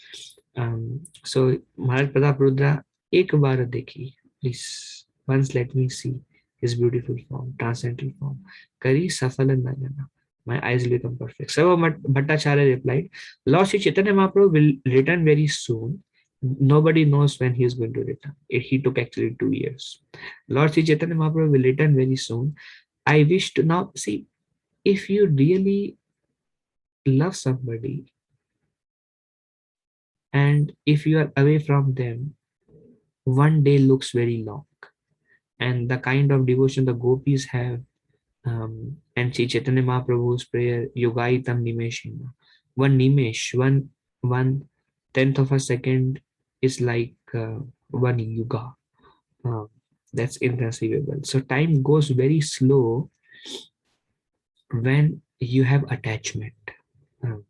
So Maharaj Pratap Rudra, ek baar dekhi, please, once let me see his beautiful form, transcendental form. Kari safala nayana. My eyes will become perfect. Sarva Bhattacharya replied, Lord Sri Chaitanya Mahaprabhu will return very soon. Nobody knows when he is going to return. He took actually 2 years. Lord Sri Chaitanya Mahaprabhu will return very soon. I wish to now see, if you really love somebody and if you are away from them, one day looks very long. And the kind of devotion the gopis have, and Sri Chaitanya Mahaprabhu's prayer, Yogaitam Nimeshina. One Nimesh, one tenth of a second is like one yuga. Uh, that's inconceivable. So time goes very slow when you have attachment, um,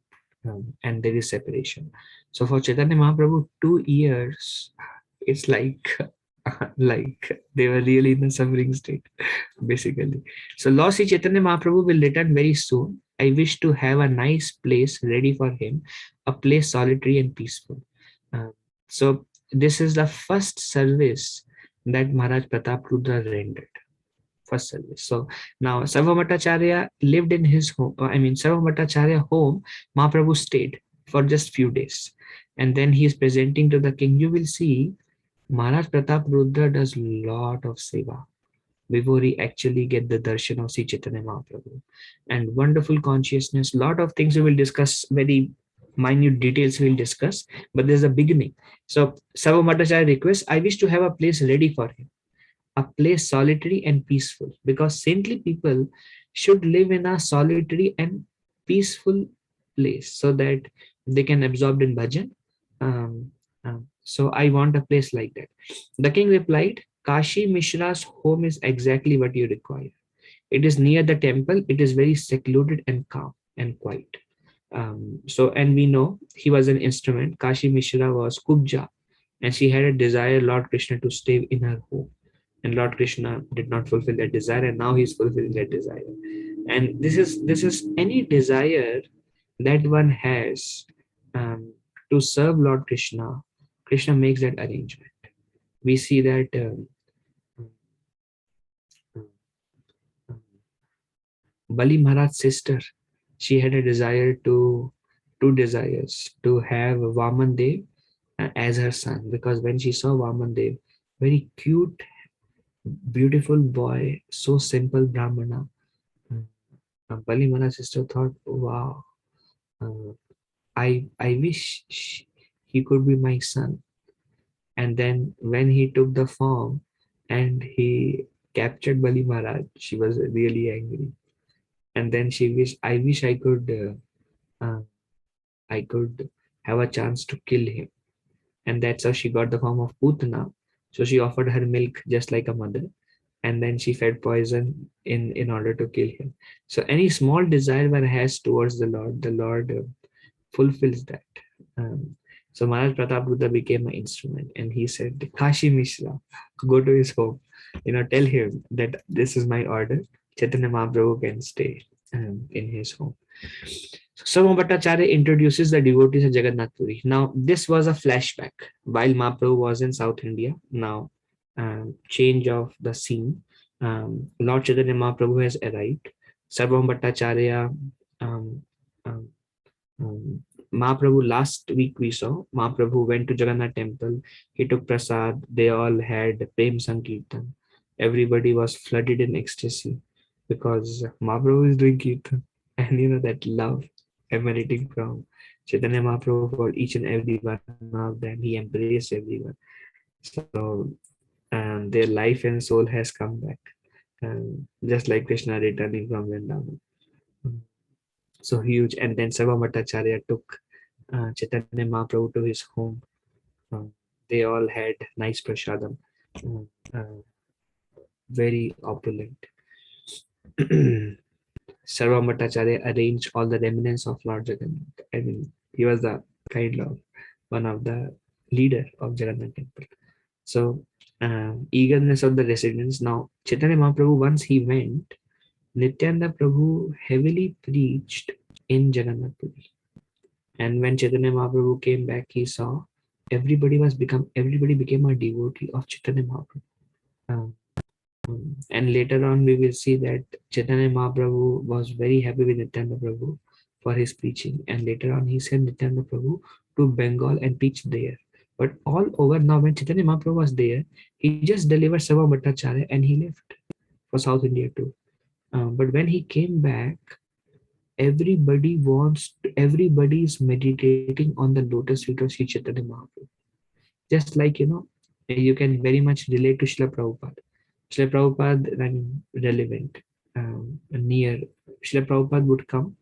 and there is separation. So for Chaitanya Mahaprabhu, 2 years, it's like like they were really in a suffering state, basically. So Lord Sri Chaitanya Mahaprabhu will return very soon. I wish to have a nice place ready for him, a place solitary and peaceful. Uh, so this is the first service that Maharaj Pratap Rudra rendered. First service. So now Sarva Bhattacharya lived in his home. Sarva Bhattacharya home, Mahaprabhu stayed for just few days. And then he is presenting to the king. You will see Maharaj Pratap Rudra does lot of seva before he actually get the darshan of Sri Chaitanya Mahaprabhu. And wonderful consciousness, lot of things we will discuss, very minute details we will discuss, but there's a beginning. So Sarva Bhattacharya requests, I wish to have a place ready for him, a place solitary and peaceful, because saintly people should live in a solitary and peaceful place so that they can absorb in bhajan. So I want a place like that. The king replied, Kashi Mishra's home is exactly what you require. It is near the temple. It is very secluded and calm and quiet. And we know he was an instrument. Kashi Mishra was Kubja, and she had a desire Lord Krishna to stay in her home. And Lord Krishna did not fulfill that desire, and now he's fulfilling that desire. And this is any desire that one has, to serve Lord Krishna. Krishna makes that arrangement. We see that Bali Maharaj's sister, she had a desire to two desires to have Vaman Dev as her son, because when she saw Vaman Dev, very cute, beautiful boy, so simple Brahmana, Bali Maharaj's sister thought, wow, uh, I wish he could be my son. And then when he took the form and he captured Bali Maharaj, she was really angry. And then I wish I could have a chance to kill him. And that's how she got the form of Putana. So she offered her milk just like a mother, and then she fed poison in order to kill him. So any small desire one has towards the Lord fulfills that. Um, so Maharaj Pratap Rudra became an instrument, and he said, Kashi Mishra, go to his home, tell him that this is my order. Chaitanya Mahaprabhu can stay in his home. So Bhattacharya introduces the devotees of Jagannath Puri. Now, this was a flashback while Mahaprabhu was in South India. Now, change of the scene. Lord Chaitanya Mahaprabhu has arrived. Sarvam Bhattacharya, um, um, um, Mahaprabhu, last week we saw Mahaprabhu went to Jagannath temple. He took prasad. They all had Prem Sankirtan. Everybody was flooded in ecstasy because Mahaprabhu is doing kirtan. And that love emanating from Chaitanya Mahaprabhu for each and every one of them. He embraced everyone. So their life and soul has come back. just like Krishna returning from Vrindavan. So huge. And then Sarva Bhattacharya took Chaitanya Mahaprabhu to his home. Uh, they all had nice prasadam, uh, uh, very opulent. Sarva Bhattacharya arranged all the remnants of Lord Jagannath. I mean, he was the kind of one of the leader of Jagannath temple. So eagerness of the residents. Now Chaitanya Mahaprabhu, once he went, Nityananda Prabhu heavily preached in Jagannath Puri. And when Chaitanya Mahaprabhu came back, he saw everybody became a devotee of Chaitanya Mahaprabhu. Um, and later on, we will see that Chaitanya Mahaprabhu was very happy with Nityananda Prabhu for his preaching. And later on, he sent Nityananda Prabhu to Bengal and preached there. But all over now, when Chaitanya Mahaprabhu was there, he just delivered Sarva Bhattacharya and he left for South India too. But when he came back, everybody is meditating on the lotus feet of Sri Chaitanya Mahaprabhu. Just like, you can very much relate to Srila Prabhupada. Srila Prabhupada, relevant, near. Srila Prabhupada would come,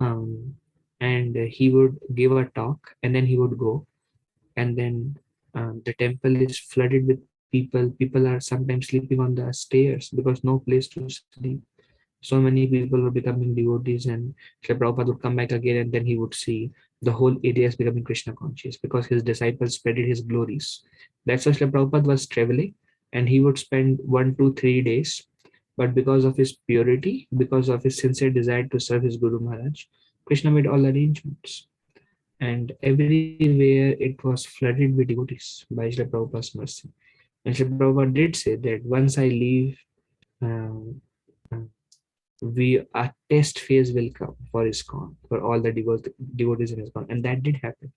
and he would give a talk and then he would go. And then the temple is flooded with people. People are sometimes sleeping on the stairs because no place to sleep. So many people were becoming devotees, and Srila Prabhupada would come back again, and then he would see the whole area is becoming Krishna conscious because his disciples spreaded his glories. That's why Srila Prabhupada was traveling, and he would spend 1, 2, 3 days. But because of his purity, because of his sincere desire to serve his Guru Maharaj, Krishna made all arrangements. And everywhere it was flooded with devotees by Srila Prabhupada's mercy. And Srila Prabhupada did say that once I leave, um, uh, a test phase will come for ISKCON, for all the devotees in ISKCON, and that did happen.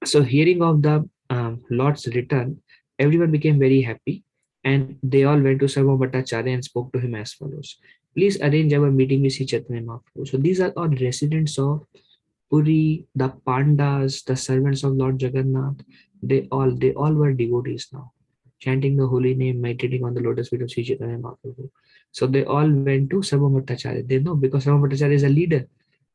So hearing of the Lord's return, everyone became very happy, and they all went to Sarva Bhattacharya and spoke to him as follows: please arrange our meeting with Sri Chaitanya Mahaprabhu. So these are all residents of Puri, the Pandas, the servants of Lord Jagannath. They all were devotees now, chanting the holy name, meditating on the lotus feet of Sri Chaitanya Mahaprabhu. So they all went to Sarva Bhattacharya. They know because Sarva Bhattacharya is a leader,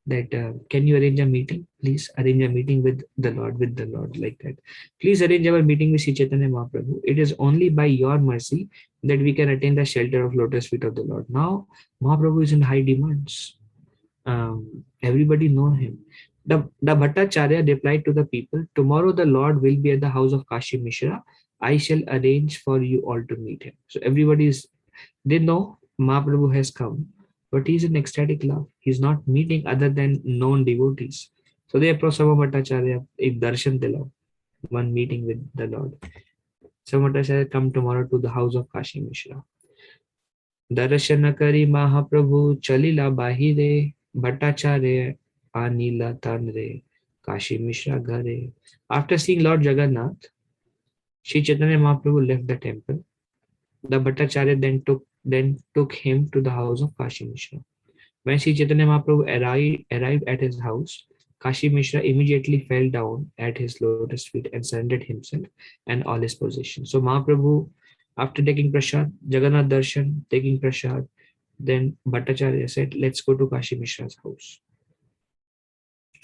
that can you arrange a meeting? Please arrange a meeting with the Lord, like that. Please arrange our meeting with Sri Chaitanya Mahaprabhu. It is only by your mercy that we can attain the shelter of lotus feet of the Lord. Now Mahaprabhu is in high demands. Everybody know him. The Bhattacharya replied to the people, tomorrow the Lord will be at the house of Kashi Mishra. I shall arrange for you all to meet him. So everybody is, they know Mahaprabhu has come, but he's in ecstatic love. He's not meeting other than known devotees. So they approach Sarva Bhattacharya, a darshan dila, one meeting with the Lord. Sarva Bhattacharya come tomorrow to the house of Kashi Mishra. Darshan kari Mahaprabhu chalila bahire Bhattacharya anila tanre Kashi Mishra ghare. After seeing Lord Jagannath, Sri Chaitanya Mahaprabhu left the temple. The Bhattacharya then took him to the house of Kashi Mishra. When Sri Chaitanya Mahaprabhu arrived at his house, Kashi Mishra immediately fell down at his lotus feet and surrendered himself and all his possessions. So Mahaprabhu, after taking prasad, Jagannath darshan, taking prasad, then Bhattacharya said, let's go to Kashi Mishra's house.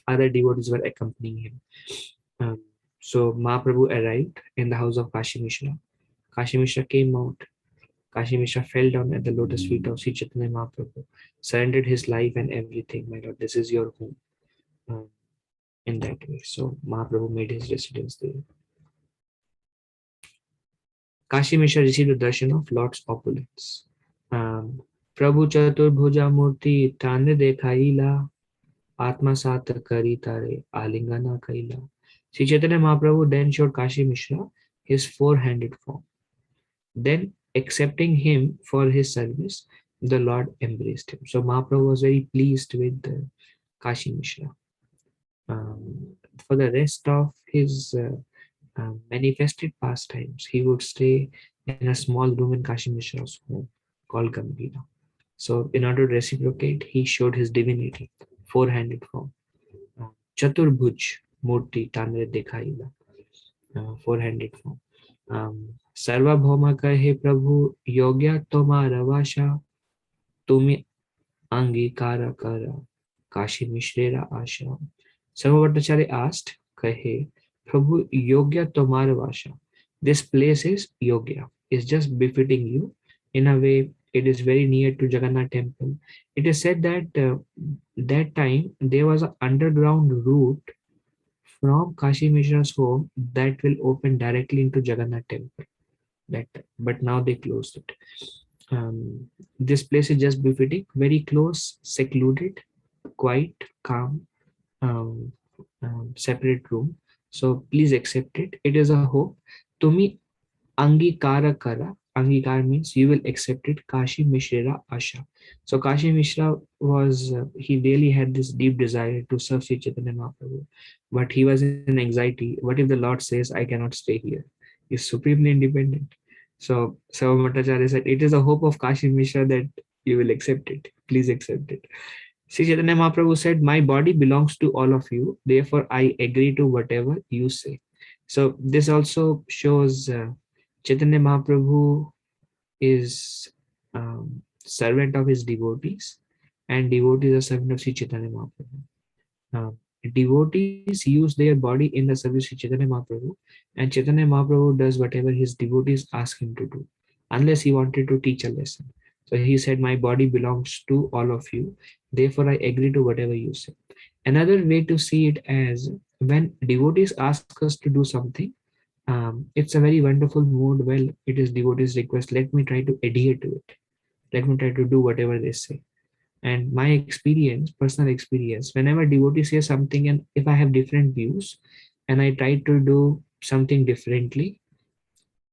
Other devotees were accompanying him. So Mahaprabhu arrived in the house of Kashi Mishra. Kashi Mishra came out. Kashi Mishra fell down at the lotus feet of Sri Chaitanya Mahaprabhu, surrendered his life and everything. My Lord, this is your home. In that way. So Mahaprabhu made his residence there. Kashi Mishra received the darshan of Lord's opulence. Prabhu Chatur Bhuja Murti Tane Dekhaila Atma Sat Kari Tare Alingana Kaila. Sri Chaitanya Mahaprabhu then showed Kashi Mishra his four-handed form. Then, accepting him for his service, the Lord embraced him. So Mahaprabhu was very pleased with Kashi Mishra. For the rest of his manifested pastimes, he would stay in a small room in Kashi Mishra's home called Gambhira. So, in order to reciprocate, he showed his divinity, four-handed form. Chaturbhuj Murti Tanre Dekhaila, four-handed form. सर्वभौम कहे प्रभु योग्य तुम्हारा वाशा तुम्हें अंगीकार कर काशी मिश्रेरा आशा. Sarva Bhattacharya asked, Kahe, Prabhu, Yogya Tomar Vasha. This place is Yogya. It's just befitting you. In a way, it is very near to Jagannath temple. It is said that that time there was an underground route from Kashi Mishra's home that will open directly into Jagannath temple. That, but now they closed it. This place is just befitting, very close, secluded, quiet, calm, um, separate room. So please accept it. It is a hope. Tumi angikara kara. Angikara means you will accept it. Kashi Mishra Asha. So Kashi Mishra was, he really had this deep desire to serve Sri Chaitanya Mahaprabhu. But he was in anxiety. What if the Lord says, I cannot stay here? He's supremely independent. So Sarvamatacarya said, it is a hope of Kashi Mishra that you will accept it. Please accept it. Sri Chaitanya Mahaprabhu said, my body belongs to all of you, therefore I agree to whatever you say. So this also shows Chaitanya Mahaprabhu is servant of his devotees, and devotees are servant of Sri Chaitanya Mahaprabhu. Uh, Devotees use their body in the service of Chaitanya Mahaprabhu, and Chaitanya Mahaprabhu does whatever his devotees ask him to do, unless he wanted to teach a lesson. So he said, my body belongs to all of you, therefore I agree to whatever you say. Another way to see it as when devotees ask us to do something, it's a very wonderful mood. Well, it is devotees' request. Let me try to adhere to it. Let me try to do whatever they say. And my experience, personal experience, whenever devotee says something and if I have different views and I try to do something differently,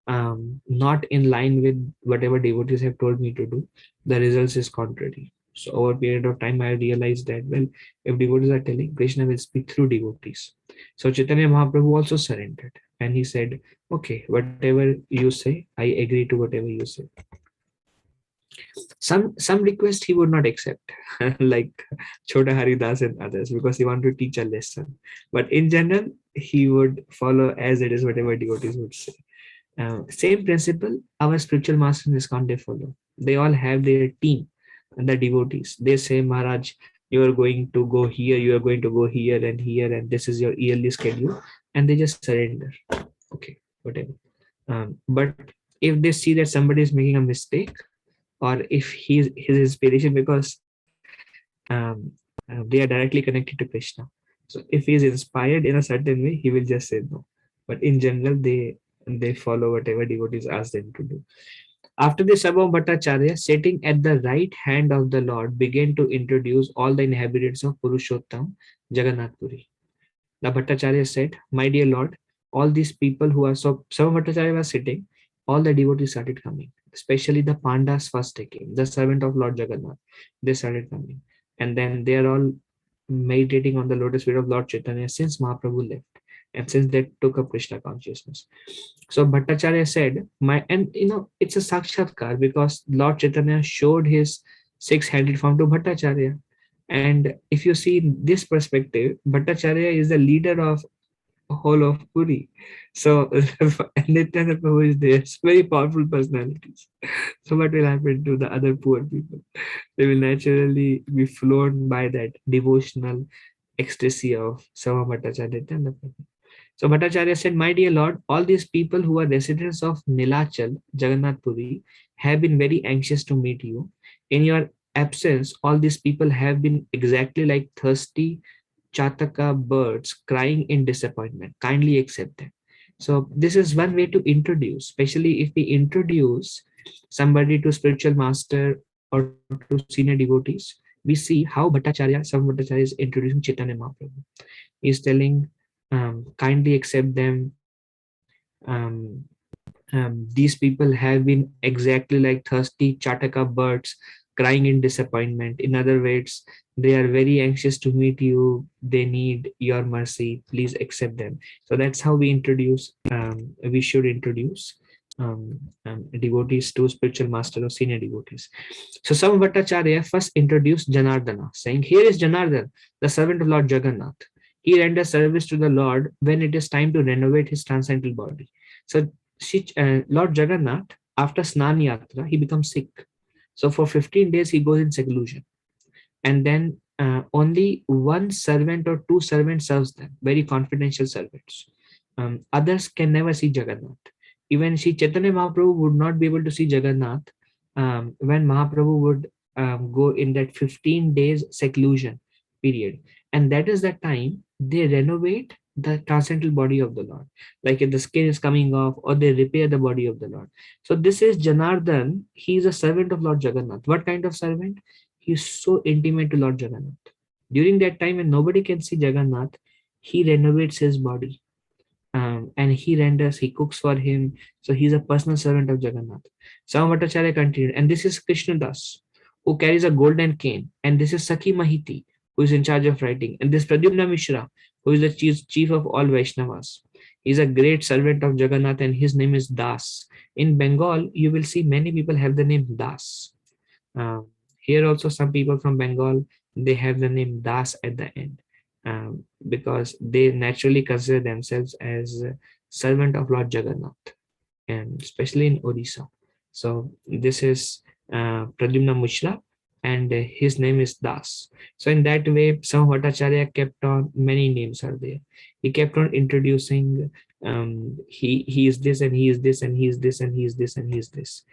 not in line with whatever devotees have told me to do, the results is contrary. So over a period of time I realized that, well, if devotees are telling, Krishna will speak through devotees. So Chaitanya Mahaprabhu also surrendered and he said, okay, whatever you say, I agree to whatever you say. Some request he would not accept, like Chota Haridas and others, because he wanted to teach a lesson. But in general, he would follow as it is whatever devotees would say. Same principle, our spiritual masters in ISKCON they follow. They all have their team, the devotees. They say, Maharaj, you are going to go here, you are going to go here, and this is your yearly schedule, and they just surrender. Okay, whatever. But if they see that somebody is making a mistake, or if his inspiration, because they are directly connected to Krishna. So if he is inspired in a certain way, he will just say no. But in general, they follow whatever devotees ask them to do. After the Sabam Bhattacharya, sitting at the right hand of the Lord, began to introduce all the inhabitants of Purushottam, Jagannath Puri. The Bhattacharya said, my dear Lord, all these people who are so Sabam Bhattacharya was sitting, all the devotees started coming, especially the Pandas first came, the servant of Lord Jagannath. They started coming. And then they are all meditating on the lotus feet of Lord Chaitanya since Mahaprabhu left and since they took up Krishna consciousness. So Bhattacharya said, my, and it's a sakshatkar because Lord Chaitanya showed his six-handed form to Bhattacharya. And if you see this perspective, Bhattacharya is the leader of whole of Puri. So Nityananda Prabhu is there. It's very powerful personalities. So what will happen to the other poor people? They will naturally be flown by that devotional ecstasy of Sama Bhattacharya Nityananda Prabhu. So Bhattacharya said, my dear Lord, all these people who are residents of Nilachal, Jagannath Puri, have been very anxious to meet you. In your absence, all these people have been exactly like thirsty Chataka birds crying in disappointment. Kindly accept them. So this is one way to introduce, especially if we introduce somebody to spiritual master or to senior devotees, we see how Bhattacharya, some Bhattacharya is introducing Chaitanya Mahaprabhu. He is telling, kindly accept them. These people have been exactly like thirsty Chataka birds crying in disappointment. In other words, they are very anxious to meet you. They need your mercy. Please accept them. So that's how we should introduce devotees to spiritual master or senior devotees. So some Bhattacharya first introduced Janardana, saying, here is Janardana, the servant of Lord Jagannath. He renders service to the Lord when it is time to renovate his transcendental body. So Lord Jagannath, after Snan Yatra, he becomes sick. So for 15 days, he goes in seclusion. And then only one servant or two servants serves them, very confidential servants. Others can never see Jagannath. Even Sri Chaitanya Mahaprabhu would not be able to see Jagannath when Mahaprabhu would go in that 15 days seclusion period. And that is the time they renovate the transcendental body of the Lord. Like if the skin is coming off, or they repair the body of the Lord. So this is Janardhan. He is a servant of Lord Jagannath. What kind of servant? He is so intimate to Lord Jagannath. During that time when nobody can see Jagannath, he renovates his body, and he cooks for him. So he's a personal servant of Jagannath. Samavatacarya continued, and this is Krishnadas, who carries a golden cane, and this is Sakhi Mahiti, who is in charge of writing, and this Pradyumna Mishra, who is the chief of all Vaishnavas. He's a great servant of Jagannath, and his name is Das. In Bengal, you will see many people have the name Das. Um, Here also some people from Bengal, they have the name Das at the end, because they naturally consider themselves as a servant of Lord Jagannath, and especially in Odisha. So this is Pradyumna Mishra, and his name is Das. So in that way, some Bhattacharya kept on, many names are there. He kept on introducing, he is this and he is this and he is this and he is this and he is this.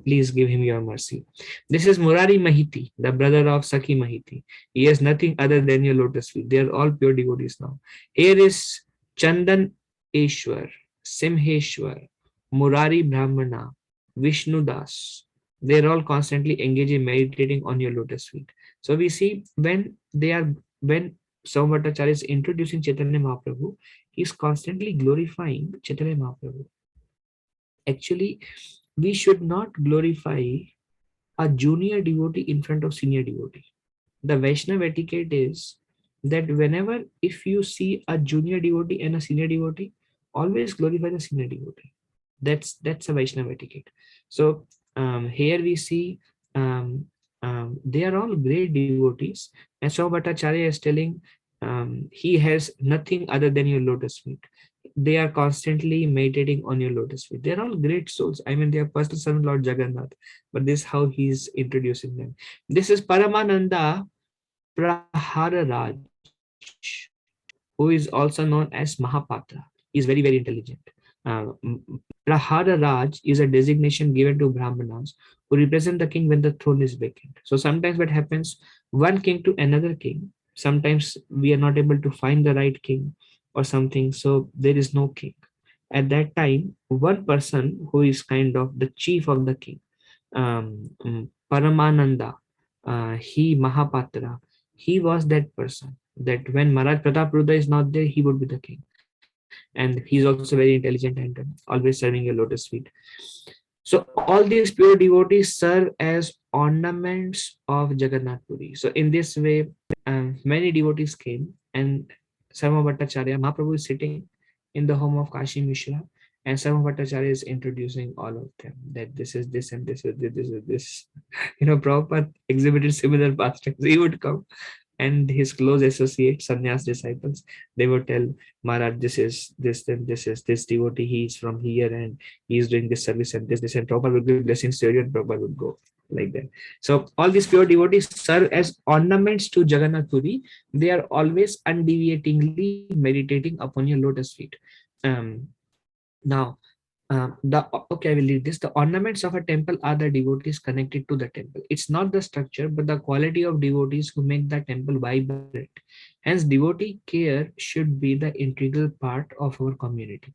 Please give him your mercy. This is Murari Mahiti, the brother of Sakhi Mahiti. He has nothing other than your lotus feet. They are all pure devotees now. Here is Chandan Eshwar, Simheshwar, Murari Brahmana, Vishnu Das. They're all constantly engaged in meditating on your lotus feet. So we see when Saumvatacharya is introducing Chaitanya Mahaprabhu, he's constantly glorifying Chaitanya Mahaprabhu. Actually, we should not glorify a junior devotee in front of senior devotee. The Vaishnava etiquette is that whenever if you see a junior devotee and a senior devotee, always glorify the senior devotee. That's a Vaishnava etiquette. So here we see, they are all great devotees, and so Bhattacharya is telling, he has nothing other than your lotus feet. They are constantly meditating on your lotus feet. They're all great souls. I mean, they are personal son Lord Jagannath, but this is how he's introducing them. This is Paramananda Prahararaj, who is also known as Mahapatra. He is very, very intelligent. Prahararaj is a designation given to Brahmanas who represent the king when the throne is vacant. So sometimes what happens, one king to another king, sometimes we are not able to find the right king or something, so there is no king. At that time, one person who is kind of the chief of the king, Paramananda, he Mahapatra, he was that person. That when Maharaj Pratap Rudra is not there, he would be the king, and he's also very intelligent and always serving your lotus feet. So all these pure devotees serve as ornaments of Jagannath Puri. So in this way, many devotees came, and Sarva Bhattacharya, Mahaprabhu is sitting in the home of Kashi Mishra, and Sarva Bhattacharya is introducing all of them, that this is this and this is this, this is this. Prabhupada exhibited similar pastimes. He would come, and his close associates, sannyas disciples, they would tell Maharaj, this is this, then this is this devotee, he is from here and he is doing this service and this, and Prabhupada would give blessings to you, and Prabhupada would go like that. So all these pure devotees serve as ornaments to Jagannath Puri. They are always undeviatingly meditating upon your lotus feet. Now, I will read this. The ornaments of a temple are the devotees connected to the temple. It's not the structure, but the quality of devotees who make the temple vibrant. Hence, devotee care should be the integral part of our community.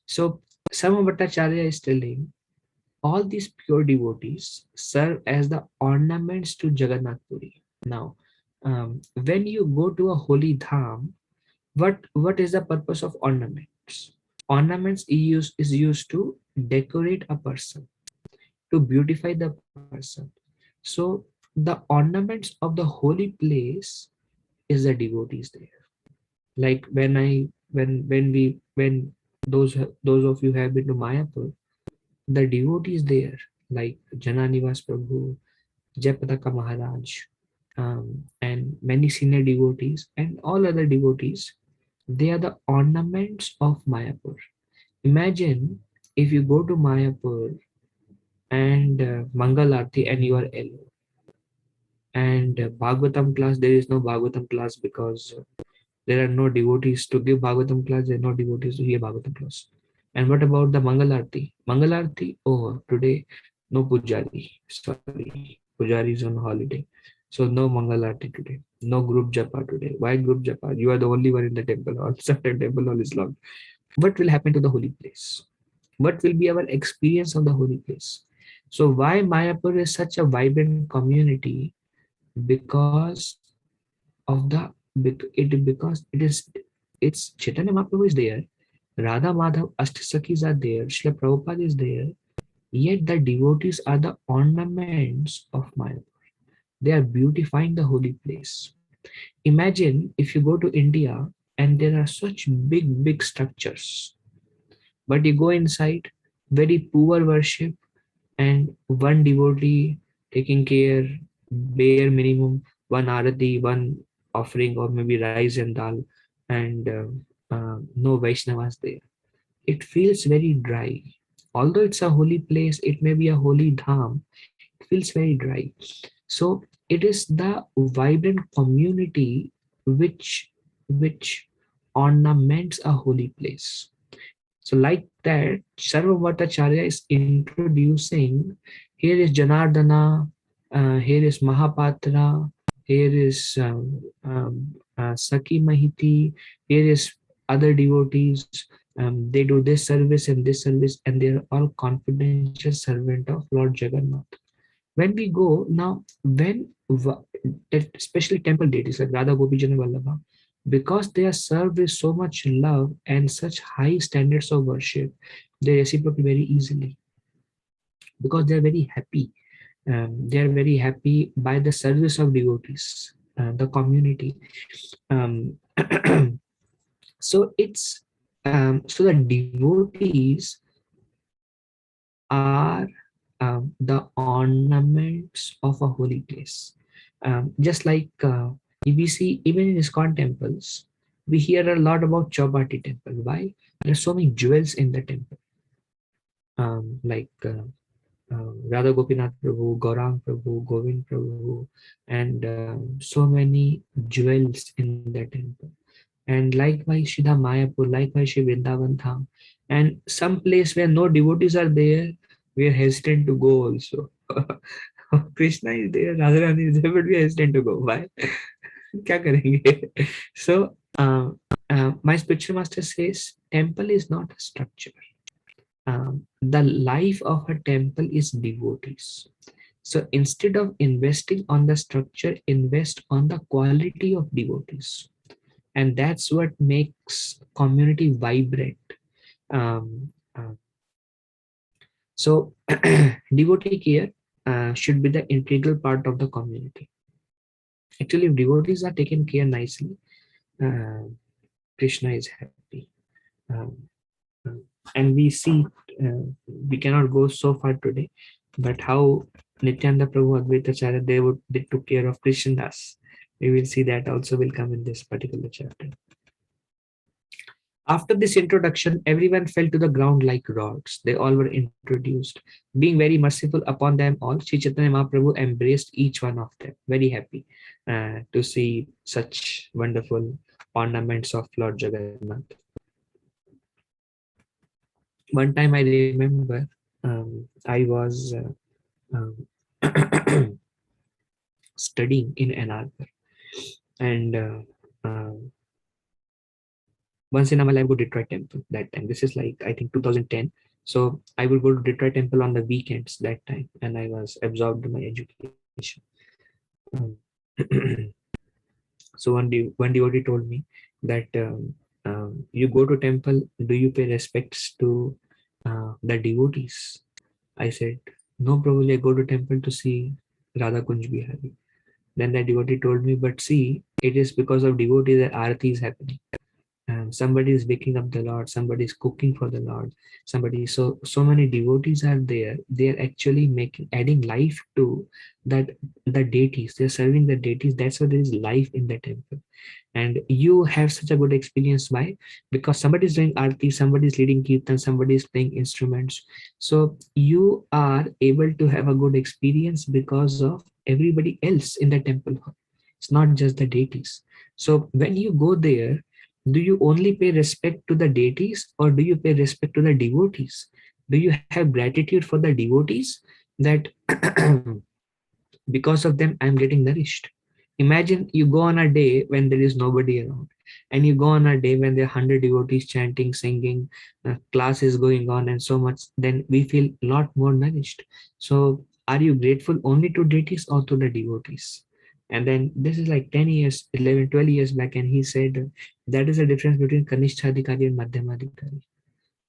So, Sama Bhattacharya is telling all these pure devotees serve as the ornaments to Jagannath Puri. Now, when you go to a holy dham, what is the purpose of ornaments? Ornaments is used to decorate a person, to beautify the person. So the ornaments of the holy place is the devotees there. Like when those of you have been to Mayapur, the devotees there, like Jananivas Prabhu, Jayapataka Maharaj, and many senior devotees and all other devotees, they are the ornaments of Mayapur. Imagine if you go to Mayapur and Mangal Aarti and you are ill, and Bhagavatam class, there is no Bhagavatam class because there are no devotees to give Bhagavatam class, there are no devotees to hear Bhagavatam class. And what about the Mangal Aarti? Mangal Aarti, oh, today no Pujari. Sorry, Pujari is on holiday. So no Mangal Aarti today. No group japa today. Why group japa? You are the only one in the temple hall. Certain temple hall is locked. What will happen to the holy place? What will be our experience of the holy place? So why Mayapur is such a vibrant community? Because of because it's Chaitanya Mahaprabhu is there, Radha Madhav Ashtasakis are there, Srila Prabhupada is there, yet the devotees are the ornaments of Mayapur. They are beautifying the holy place. Imagine if you go to India and there are such big structures, but you go inside, very poor worship, and one devotee taking care, bare minimum, one arati, one offering, or maybe rice and dal, and no Vaishnavas there. It feels very dry. Although it's a holy place, it may be a holy dham, it feels very dry. So it is the vibrant community which ornaments a holy place. So like that, Sarvabhatacharya is introducing, here is Janardana, here is Mahapatra, here is Saki Mahiti, here is other devotees. They do this service and this service, and they are all confidential servant of Lord Jagannath. When we go now, especially temple deities like Radha Gopijana Vallabha, because they are served with so much love and such high standards of worship, they reciprocate very easily because they are very happy. They are very happy by the service of devotees, the community. Um, so the devotees are the ornaments of a holy place. Just like if we see even in ISKCON temples, we hear a lot about Chaupati temple. Why? There are so many jewels in the temple, like Radha Gopinath Prabhu, Gaurang Prabhu, Govind Prabhu, and so many jewels in the temple. And likewise, Shida Mayapur, likewise, Shri Vrindavan Dham, and some place where no devotees are there, we are hesitant to go also. Krishna is there, Radharani is there, but we are hesitant to go. Why? क्या करेंगे? So, my spiritual master says, temple is not a structure. The life of a temple is devotees. So instead of investing on the structure, invest on the quality of devotees, and that's what makes community vibrant. Um, uh, so devotee care should be the integral part of the community. Actually, if devotees are taken care nicely, uh, Krishna is happy. Um, uh, and we see, we cannot go so far today, but how Nityananda Prabhu Advaitacharya, they took care of Krishnadas. We will see that also will come in this particular chapter. After this introduction, everyone fell to the ground like rods. They all were introduced. Being very merciful upon them all, Sri Chaitanya Mahaprabhu embraced each one of them. Very happy to see such wonderful ornaments of Lord Jagannath. One time I remember I was studying in Ann Arbor, and once in a while I would go to Detroit Temple that time. This is like I think 2010. So I would go to Detroit Temple on the weekends that time, and I was absorbed in my education. Um, so one devotee told me that you go to temple, do you pay respects to the devotees? I said, no, probably I go to temple to see Radha Kunj Bihari. Then that devotee told me, but see, it is because of devotee that Aarati is happening. somebody is waking up the Lord, somebody is cooking for the Lord, somebody. So many devotees are there. They are actually making adding life to that the deities. They're serving the deities. That's why there is life in the temple. And you have such a good experience. Why? Because somebody is doing arti, somebody is leading kirtan, somebody is playing instruments. So you are able to have a good experience because of everybody else in the temple hall. It's not just the deities. So when you go there, do you only pay respect to the deities, or do you pay respect to the devotees? Do you have gratitude for the devotees that because of them I'm getting nourished? Imagine you go on a day when there is nobody around, and you go on a day when there are 100 devotees chanting, singing, class is going on, and so much. Then we feel a lot more nourished. So, are you grateful only to deities or to the devotees? And then this is like 10 years, 11, 12 years back, and he said that is the difference between Kanishthadikari and Madhyamadikari.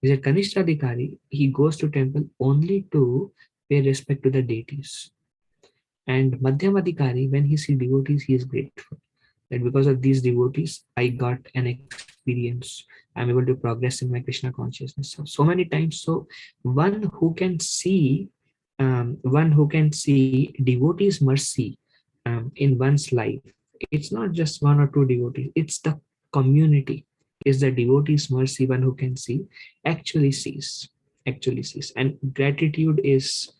He said Kanishthadikari, he goes to temple only to pay respect to the deities, and Madhyamadikari, when he sees devotees, he is grateful that because of these devotees, I got an experience. I'm able to progress in my Krishna consciousness. So many times, so one who can see devotees' mercy in one's life. It's not just one or two devotees; it's the community. Is the devotees' mercy one who can see actually sees, and gratitude is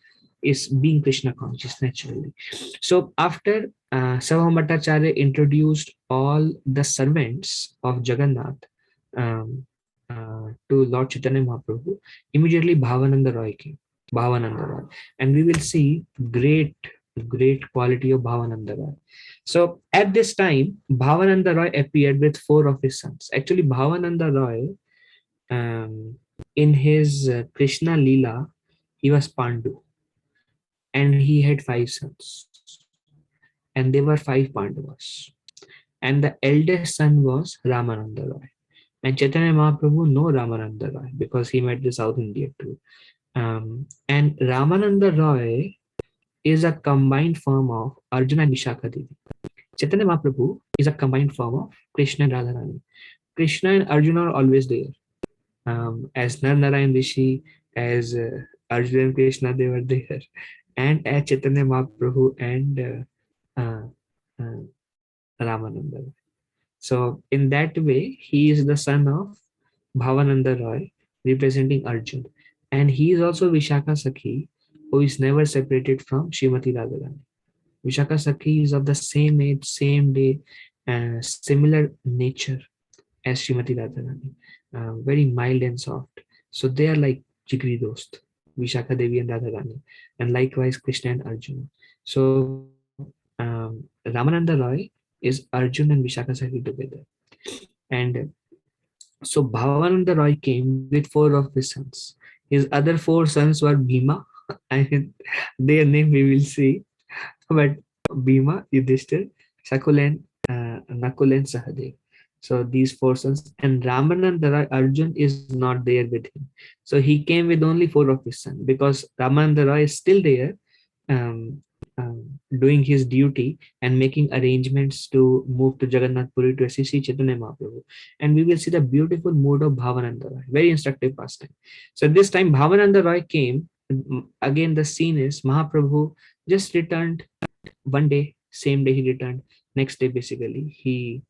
being Krishna conscious naturally. So after Sarvabhaumacharya introduced all the servants of Jagannath to Lord Chaitanya Mahaprabhu, immediately Bhavananda Roy came. Bhavananda Roy. And we will see great quality of Bhavananda Roy. So at this time, Bhavananda Roy appeared with four of his sons. Actually, Bhavananda Roy, in his Krishna Leela, he was Pandu, and he had five sons, and they were five Pandavas. And the eldest son was Ramananda Roy. And Chaitanya Mahaprabhu know Ramananda Roy because he met the South India too. And Ramananda Roy is a combined form of Arjuna and Vishakha Devi. Chaitanya Mahaprabhu is a combined form of Krishna and Radharani. Krishna and Arjuna are always there. As Nar Narayan Rishi, as Arjuna and Krishna, they were there. And as Chaitanya Mahaprabhu and uh, Ramananda. So in that way, he is the son of Bhavananda Roy, representing Arjun. And he is also Vishaka Sakhi, who is never separated from Srimati Radharani. Vishaka Sakhi is of the same age, same day, similar nature as Srimati Radharani, very mild and soft. So they are like Jigri Dost, Vishaka Devi and Radharani, and likewise Krishna and Arjuna. So Ramananda Roy is Arjun and Vishaka Sakhi together. And so Bhavananda Roy came with four of his sons. His other four sons were Bhima, and their name we will see, but Bhima, Yudhishthir, Shakul, and Nakul and Sahadev. So these four sons, and Ramananda Roy Arjun is not there with him. So he came with only four of his sons because Ramananda Roy is still there, um, doing his duty and making arrangements to move to Jagannath Puri to assist Sri Chaitanya Mahaprabhu. And we will see the beautiful mood of Bhavananda Roy. Very instructive pastime. So this time Bhavananda Roy came. Again, the scene is Mahaprabhu just returned one day, same day he returned. Next day, basically, he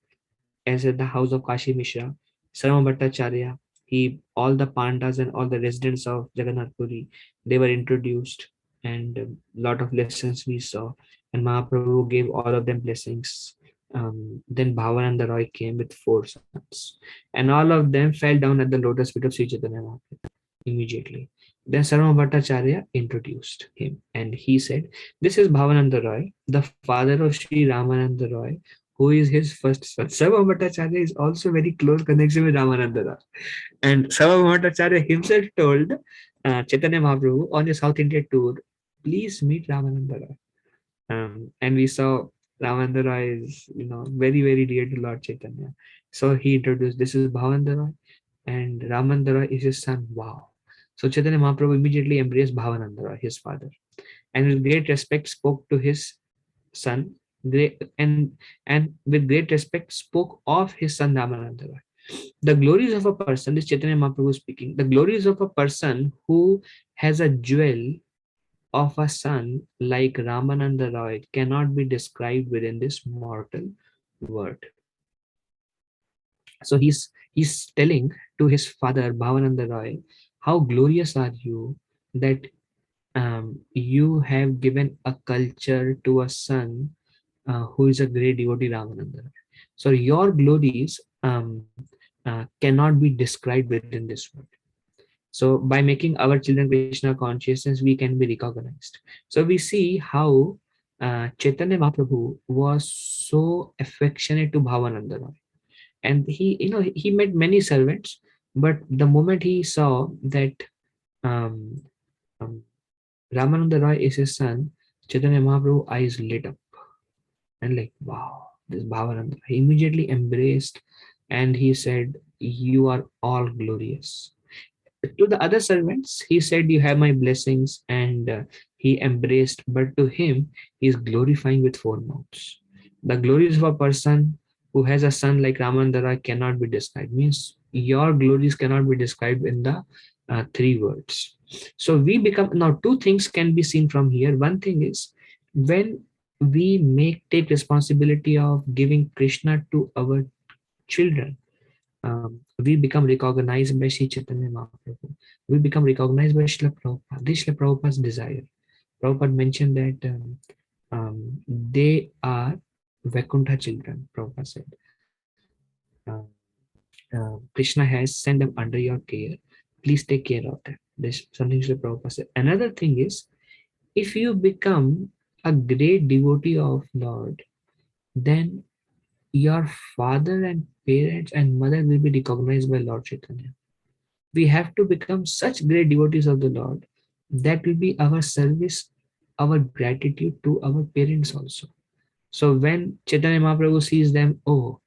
as at the house of Kashi Mishra, Sarma Bhattacharya, he all the pandas and all the residents of Jagannath Puri, they were introduced, and a lot of lessons we saw. And Mahaprabhu gave all of them blessings. Then Bhavananda Roy came with four sons, and all of them fell down at the lotus feet of Sri Chaitanya Mahaprabhu immediately. Then Sarma Bhattacharya introduced him, and he said, "This is Bhavananda Roy, the father of Sri Ramananda Roy, who is his first son." Sarva Bhattacharya is also very close connection with Ramananda Roy. And Sarva Bhattacharya himself told Chaitanya Mahaprabhu on his South India tour, please meet Ramananda Roy. And we saw Ramananda Roy is, very dear to Lord Chaitanya. So he introduced, this is Bhavananda Roy, and Ramananda Roy is his son. Wow. So Chaitanya Mahaprabhu immediately embraced Bhavananda Roy, his father, and with great respect spoke to his son, great, and with great respect spoke of his son Ramananda Roy. The glories of a person, this Chaitanya Mahaprabhu speaking, the glories of a person who has a jewel of a son like Ramananda Roy cannot be described within this mortal word. So he's telling to his father Bhavananda Roy, how glorious are you that you have given a culture to a son who is a great devotee Ramananda. So your glories cannot be described within this word. So by making our children Krishna consciousness, we can be recognized. So we see how Chaitanya Mahaprabhu was so affectionate to Bhavananda Roy, and he met many servants, but the moment he saw that um, um, Ramananda Roy is his son, Chaitanya Mahaprabhu eyes lit up and like, wow, this Bhavananda. He immediately embraced and he said, "You are all glorious." To the other servants, he said, "You have my blessings," and he embraced, but to him, he is glorifying with four mouths. The glories of a person who has a son like Ramandara cannot be described. Means your glories cannot be described in the three words. So we become now two things can be seen from here. One thing is when we take responsibility of giving Krishna to our children, we become recognized by Sri Chaitanya Mahaprabhu. We become recognized by Srila Prabhupada. This Srila Prabhupada's desire. Prabhupada mentioned that they are Vaikuntha children, Prabhupada said. Krishna has sent them under your care. Please take care of them. This something Srila Prabhupada said. Another thing is, if you become a great devotee of Lord, then your father and parents and mother will be recognized by Lord Chaitanya. We have to become such great devotees of the Lord. That will be our service, our gratitude to our parents also. So when Chaitanya Mahaprabhu sees them, oh,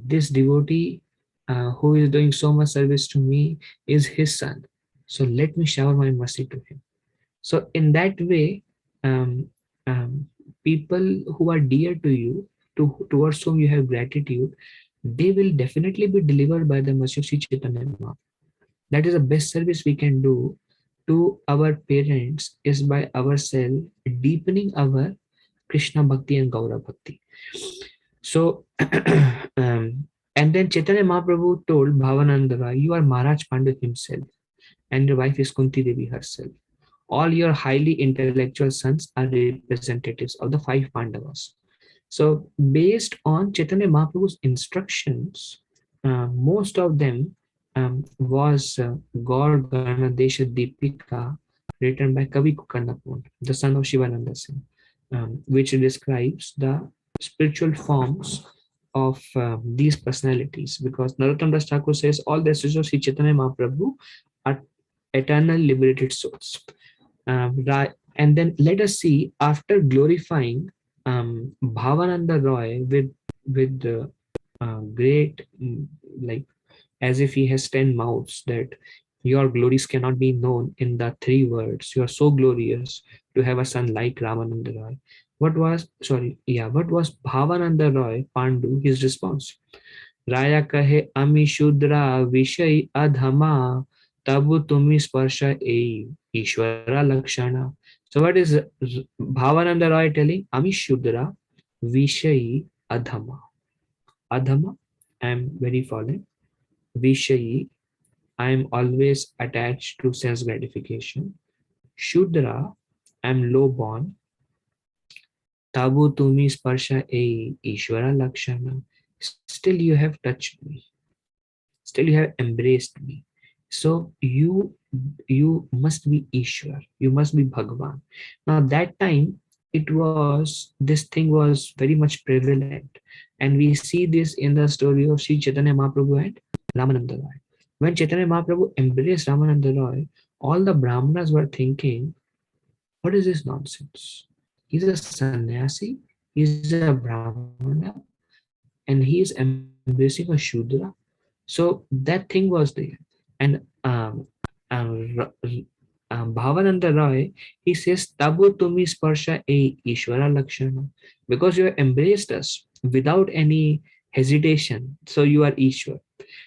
this devotee who is doing so much service to me is his son. So let me shower my mercy to him. So in that way, um, um, people who are dear to you, towards whom you have gratitude, they will definitely be delivered by the mercy of Sri Chaitanya Mahaprabhu. That is the best service we can do to our parents is by ourselves deepening our Krishna Bhakti and Gaura Bhakti. So, and then Chaitanya Mahaprabhu told Bhavanandara, you are Maharaj Pandu himself, and your wife is Kunti Devi herself. All your highly intellectual sons are representatives of the five Pandavas. So, based on Chaitanya Mahaprabhu's instructions, most of them was Gaur Ganadesha Deepika, written by Kavi Kukannapur, the son of Shivananda Singh, which describes the spiritual forms of these personalities. Because Narottam Das Thakur says all the associates of Sri Chaitanya Mahaprabhu are eternal liberated souls. And then let us see, after glorifying Bhavananda Roy with great like as if he has 10 mouths, that your glories cannot be known in the three words. You are so glorious to have a son like Ramananda Roy. What was Bhavananda Roy Pandu his response? राजा कहे अमी शूद्रा विषय अधमा तब तुम्ही स्पर्श ए ईश्वरा लक्षणा. So what is Bhavananda Roy telling? Ami Shudra Vishayi Adhama. Adhama, I am very fallen. Vishayi, I am always attached to sense gratification. Shudra, I am low born. Tabu Tumi Sparsha E Ishvara Lakshana. Still you have touched me. Still you have embraced me. So you must be Ishwar. You must be Bhagwan. Now that time this thing was very much prevalent, and we see this in the story of Sri Chaitanya Mahaprabhu and Ramananda Roy. When Chaitanya Mahaprabhu embraced Ramananda Roy, all the Brahmanas were thinking, what is this nonsense? He's a sannyasi, he's a Brahmana, and he is embracing a Shudra. So that thing was there. And Bhavananda Roy, he says, Tabu tumi sparsha e Ishvara lakshana. Because you have embraced us without any hesitation, so you are Ishwar.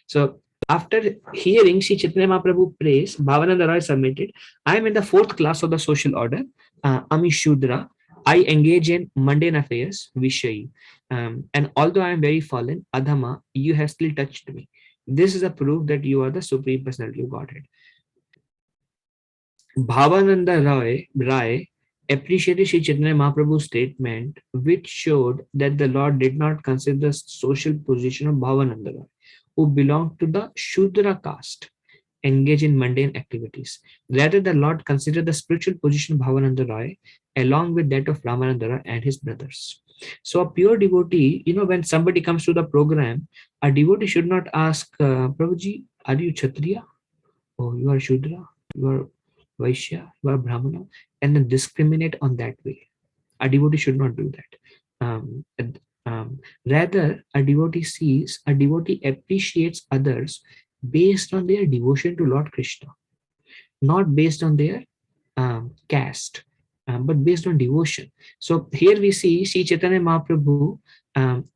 So after hearing Sri Chaitanya Mahaprabhu praise, Bhavananda Roy submitted, I am in the fourth class of the social order, Ami Shudra. I engage in mundane affairs, Vishayi. And although I am very fallen, Adhama, you have still touched me. This is a proof that you are the Supreme Personality of Godhead. Bhavananda Rai appreciated Sri Chaitanya Mahaprabhu's statement, which showed that the Lord did not consider the social position of Bhavananda Rai, who belonged to the Shudra caste, engage in mundane activities. Rather, the Lord considered the spiritual position of Bhavananda Rai along with that of Ramananda Rai and his brothers. So, a pure devotee, when somebody comes to the program, a devotee should not ask, Prabhuji, are you Kshatriya? Oh, you are Shudra? You are Vaishya? You are Brahmana? And then discriminate on that way. A devotee should not do that. Rather, a devotee appreciates others based on their devotion to Lord Krishna, not based on their caste, but based on devotion. So here we see Sri Chaitanya Mahaprabhu,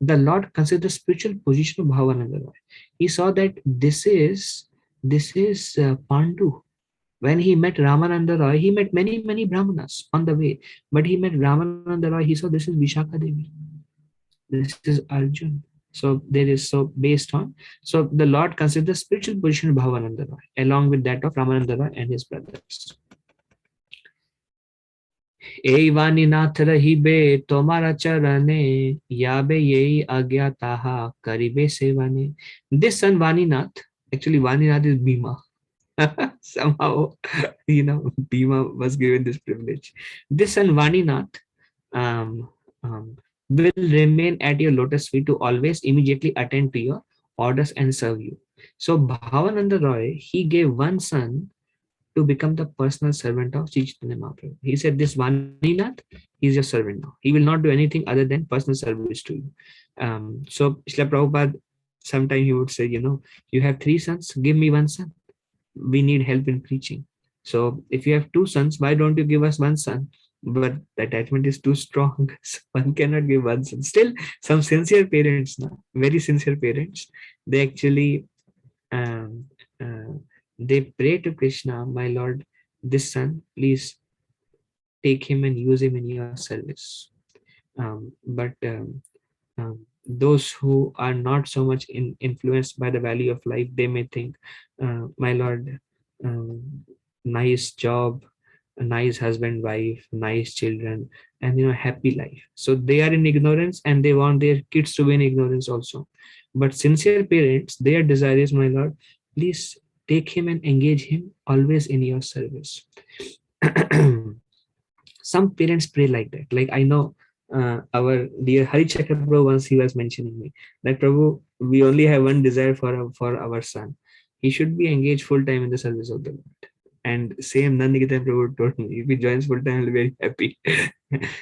the Lord considered the spiritual position of Bhavananda Roy. He saw that this is Pandu. When he met Ramananda Roy, he met many Brahmanas on the way, but he met Ramananda Roy. He saw this is Vishaka Devi, this is Arjun. So there is so based on, so the Lord considered the spiritual position of Bhavananda Roy along with that of Ramananda Roy and his brothers. এই বাণীনাথ রহিবে তোমার চরণে yabe yei agya taha karibe sevane. This son Vaninath, actually Vaninath is Bhima. Somehow, Bhima was given this privilege. This son Vaninath um, um, will remain at your lotus feet to always immediately attend to your orders and serve you. So Bhavananda Roy, he gave one son to become the personal servant of Sri Chaitanya Mahaprabhu. He said, this Vaninath, he is your servant now. He will not do anything other than personal service to you. So Srila Prabhupada, sometime he would say, you have three sons, give me one son. We need help in preaching. So if you have two sons, why don't you give us one son? But the attachment is too strong. So one cannot give one son. Still, some sincere parents now, very sincere parents, they actually um, uh, they pray to Krishna, my Lord, this son, please take him and use him in your service. But those who are not so much influenced by the value of life, they may think, my Lord, nice job, a nice husband, wife, nice children, and happy life. So they are in ignorance and they want their kids to be in ignorance also. But sincere parents, their desire is, my Lord, please take him and engage him always in your service. Some parents pray like that. Like I know our dear Hari Chakra Prabhu, once he was mentioning me that, Prabhu, we only have one desire for our son. He should be engaged full time in the service of the Lord. And same Nandikita Prabhu told me, if he joins full time, he'll be very happy.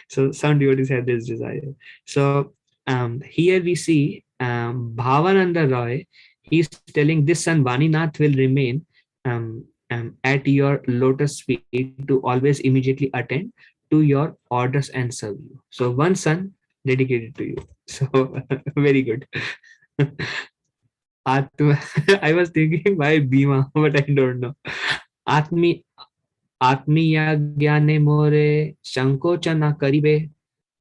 So some devotees have this desire. So here we see Bhavananda Roy. He's telling this son Vaninath will remain at your lotus feet to always immediately attend to your orders and serve you. So one son dedicated to you. So very good. I was thinking why Bhima, but I don't know. Atmi आत्मीय ज्ञाने मोरे संकोच न करिबे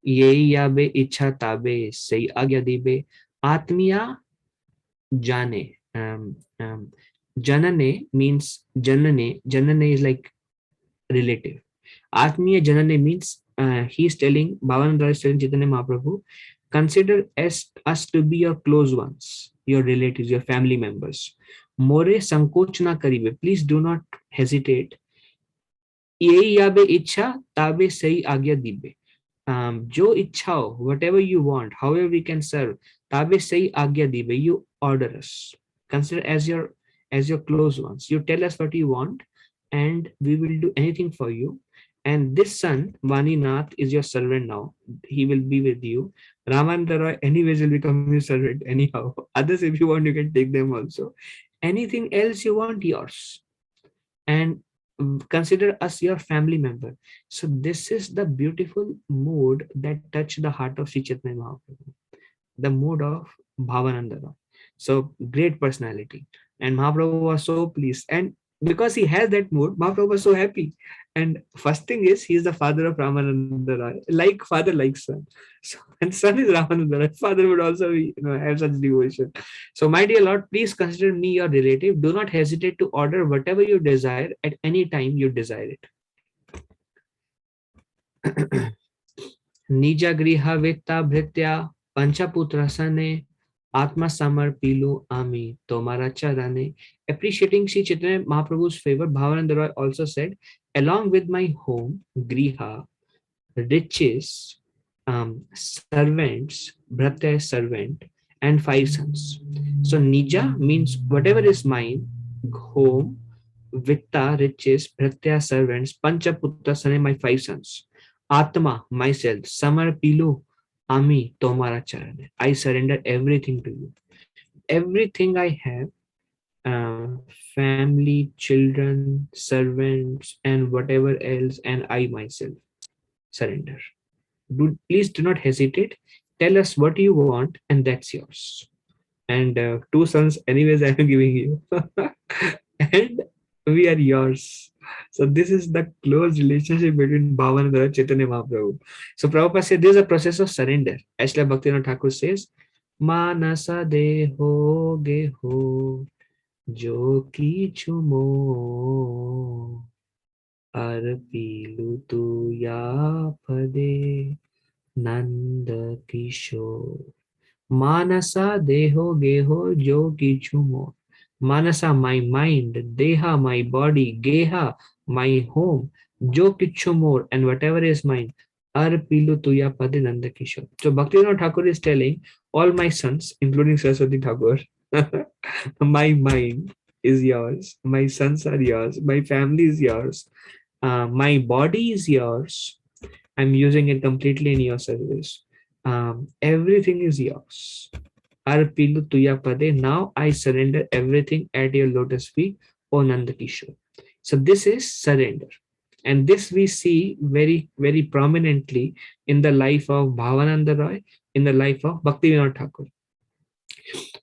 यही याबे इच्छा ताबे सही आज्ञा दीबे आत्मीय जाने janane means janane is like relative. Atmiya janane means he is telling, Bhavananda is telling Chaitanya Mahaprabhu, consider us to be your close ones, your relatives, your family members. More sankoch na karibe, please do not hesitate. यही याबे इच्छा ताबे सही आज्ञा दीबे. जो इच्छा हो, whatever you want, however we can serve, ताबे सही आज्ञा दीबे, you order us, consider as your close ones, you tell us what you want and we will do anything for you. And this son Vaninath is your servant now, he will be with you. Ramananda Roy anyways will become your servant anyhow. Others, if you want, you can take them also. Anything else you want, yours. And consider us your family member. So this is the beautiful mood that touched the heart of Sri Chaitanya Mahaprabhu, the mood of Bhavananda. So great personality. And Mahaprabhu was so pleased. And because he has that mood, Mahaprabhu was so happy. And first thing is, he is the father of Ramananda Roy. Like father, like son. So, and son is Ramananda Roy. Father would also be, have such devotion. So, my dear Lord, please consider me your relative. Do not hesitate to order whatever you desire at any time you desire it. Nija griha vitta bhritya panchaputra sane atma samar pilu ami tomara charane. Appreciating Sri Chaitanya Mahaprabhu's favor, Bhavananda Roy also said, along with my home, griha, riches, servants, bhrata servant, and 5 sons. So Nija means whatever is mine, home, vitta, riches, bhrata servants, panchaputra sane, my 5 sons. Atma, myself, Samar Pilu, Ami, Tomara Charan. I surrender everything to you. Everything I have, family, children, servants, and whatever else, and I myself surrender. Please do not hesitate. Tell us what you want, and that's yours. And 2 sons, anyways, I am giving you. And we are yours. So this is the close relationship between Bhavananda and Chaitanya Mahaprabhu. So Prabhupada said this is a process of surrender. As like Bhaktivinoda Thakur says, Manasa deho geho jo kichu mo arpilu tu ya pade Nanda Kishore. Manasa deho geho jo kichu more. Manasa my mind, deha my body, geha my home, jo kichu more, and whatever is mine. Arpilu tuya pade Nanda Kishore. So Bhaktivinoda Thakur is telling all my sons, including Saraswati Thakur, my mind is yours, my sons are yours, my family is yours, my body is yours. I'm using it completely in your service. Everything is yours. Arpilu tuya pade. Now I surrender everything at your lotus feet, O Nanda Kishore. So this is surrender. And this we see very, very prominently in the life of Bhavananda Roy, in the life of Bhaktivinoda Thakur.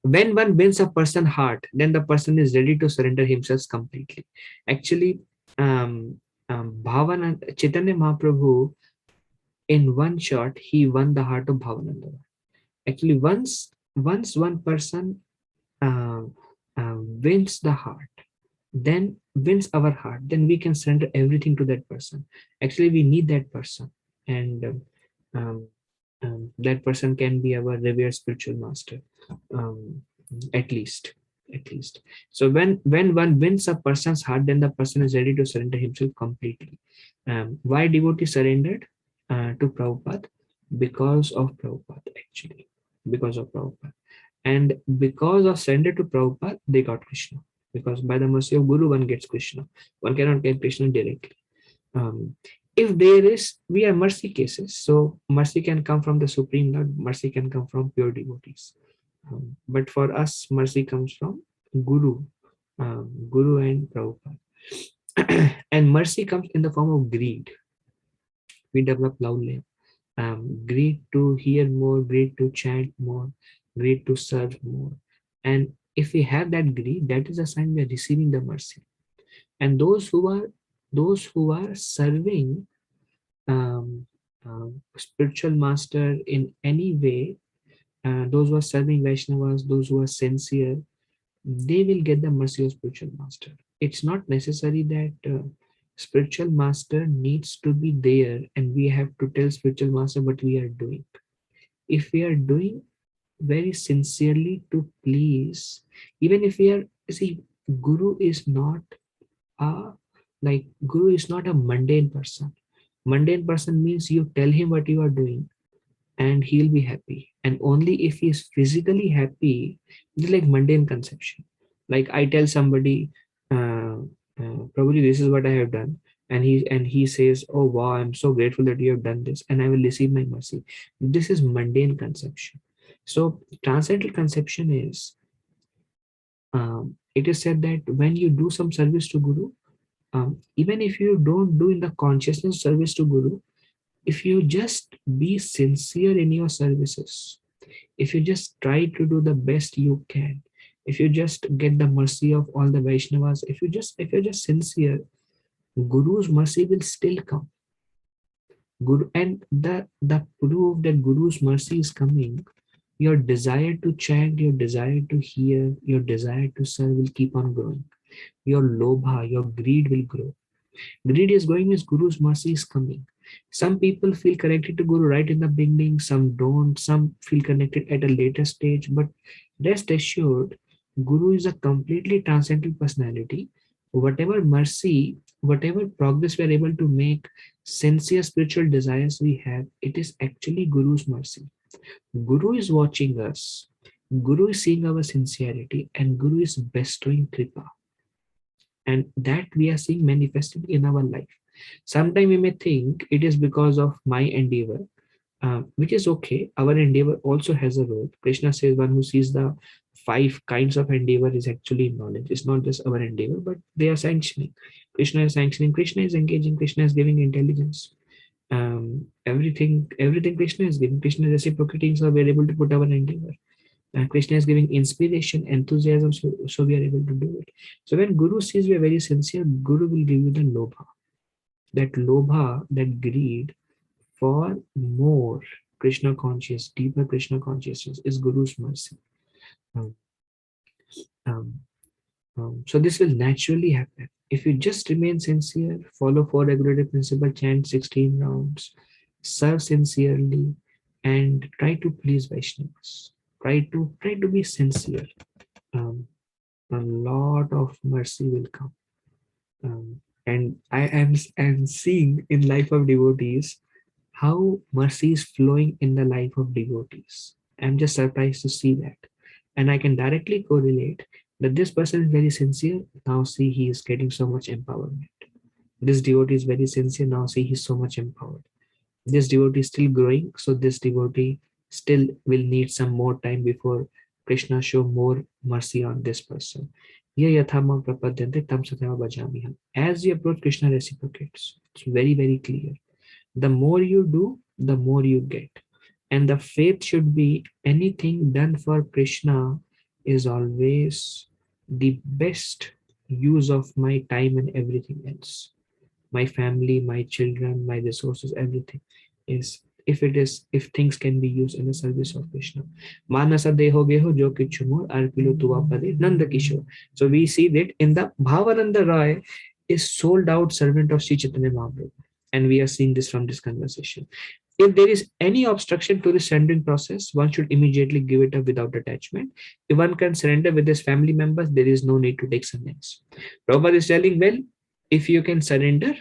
When one wins a person's heart, then the person is ready to surrender himself completely. Actually, Bhavananda, Chaitanya Mahaprabhu, in one shot, he won the heart of Bhavananda. Actually, once one person uh, wins the heart, then wins our heart, then we can surrender everything to that person. Actually, we need that person, and um, that person can be our revered spiritual master, um, at least. At least. So when one wins a person's heart, then the person is ready to surrender himself completely. Why devotee surrendered to Prabhupada? Because of Prabhupada, actually. Because of Prabhupada. And because of surrender to Prabhupada, they got Krishna. Because by the mercy of Guru, one gets Krishna. One cannot get Krishna directly. If there is, we are mercy cases. So mercy can come from the Supreme Lord. Mercy can come from pure devotees. But for us, mercy comes from Guru, Guru and Prabhupada. And mercy comes in the form of greed. We develop love, greed to hear more, greed to chant more, greed to serve more. And if we have that greed, that is a sign we are receiving the mercy. And those who are serving spiritual master in any way, those who are serving Vaishnavas, those who are sincere, they will get the mercy of spiritual master. It's not necessary that spiritual master needs to be there and we have to tell spiritual master what we are doing. If we are doing very sincerely to please, even if we are, see, Guru is not a, like, Guru is not a mundane person. Mundane person means you tell him what you are doing and he'll be happy. And only if he is physically happy, it's like mundane conception. Like I tell somebody, Prabhuji, this is what I have done. And he says, oh wow, I'm so grateful that you have done this and I will receive my mercy. This is mundane conception. So transcendental conception is, it is said that when you do some service to Guru, even if you don't do in the consciousness service to Guru, if you just be sincere in your services, if you just try to do the best you can, if you just get the mercy of all the Vaishnavas, if you're just sincere, Guru's mercy will still come. Guru, and the proof that Guru's mercy is coming, your desire to chant, your desire to hear, your desire to serve will keep on growing. Your lobha, your greed will grow. Greed is going as Guru's mercy is coming. Some people feel connected to Guru right in the beginning, some don't, some feel connected at a later stage. But rest assured, Guru is a completely transcendental personality. Whatever mercy, whatever progress we are able to make, sincere spiritual desires we have, it is actually Guru's mercy. Guru is watching us. Guru is seeing our sincerity, and Guru is bestowing kripa, and that we are seeing manifested in our life. Sometimes we may think it is because of my endeavor, which is okay. Our endeavor also has a role. Krishna says one who sees the five kinds of endeavor is actually knowledge. It's not just our endeavor, but they are sanctioning. Krishna is sanctioning. Krishna is engaging. Krishna is giving intelligence. Everything Krishna is giving. Krishna is reciprocating, so we are able to put our endeavor. Krishna is giving inspiration, enthusiasm, so we are able to do it. So when Guru sees we are very sincere, Guru will give you the lobha, that greed for more Krishna conscious, deeper Krishna consciousness is Guru's mercy. Um, um, so this will naturally happen. If you just remain sincere, follow four regulative principle, chant 16 rounds, serve sincerely, and try to please Vaishnavas. Try to be sincere. Um, a lot of mercy will come. And I am seeing in life of devotees how mercy is flowing in the life of devotees. I'm just surprised to see that. And I can directly correlate that this person is very sincere. Now see he is getting so much empowerment. This devotee is very sincere. Now see he's so much empowered. This devotee is still growing, so this devotee still will need some more time before Krishna show more mercy on this person. Ye yathama prapadyante tam satyava bhajamiham. As you approach, Krishna reciprocates. It's very, very clear. The more you do, the more you get. And the faith should be anything done for Krishna is always the best use of my time and everything else. My family, my children, my resources, everything is, if things can be used in the service of Krishna. Manasa deho geho jo kichumur arpilo tuvapade Nanda Kishore. So we see that in the Bhavananda Roy is sold out servant of Sri Chaitanya Mahaprabhu. And we are seeing this from this conversation. If there is any obstruction to the surrendering process, one should immediately give it up without attachment. If one can surrender with his family members, there is no need to take sannyas. Prabhupada is telling, well, if you can surrender,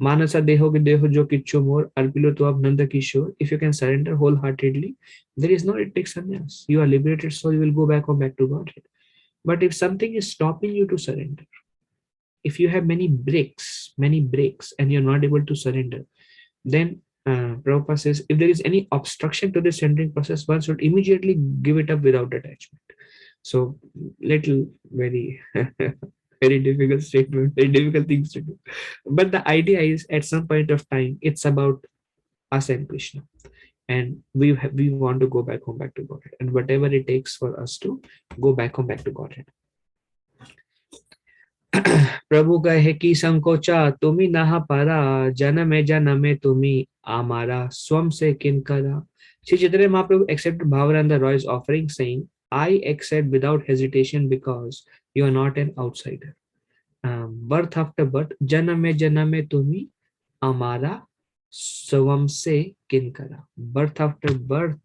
Manasa deho ke deho jo kicho more, arpilo to ab Nanda Kishore, if you can surrender wholeheartedly, there is no need to take sannyas. You are liberated, so you will go back home, back to Godhead. But if something is stopping you to surrender, if you have many breaks, and you're not able to surrender, then Prabhupada says if there is any obstruction to the surrendering process, one should immediately give it up without attachment. So, little very very difficult statement, very difficult things to do. But the idea is at some point of time, it's about us and Krishna. And we want to go back home, back to Godhead. And whatever it takes for us to go back home, back to Godhead. प्रभु कहे कि संकोचा तुम्ही नहा पारा जन्मे जन्मे तुम्ही आमारा स्वम से किन करा. Sri Chaitanya Mahaprabhu accepted Bhavananda Roy's offering, saying, I accept without hesitation because you are not an outsider. Birth after birth, janame tumi amara swaam se kin kara. Birth after birth,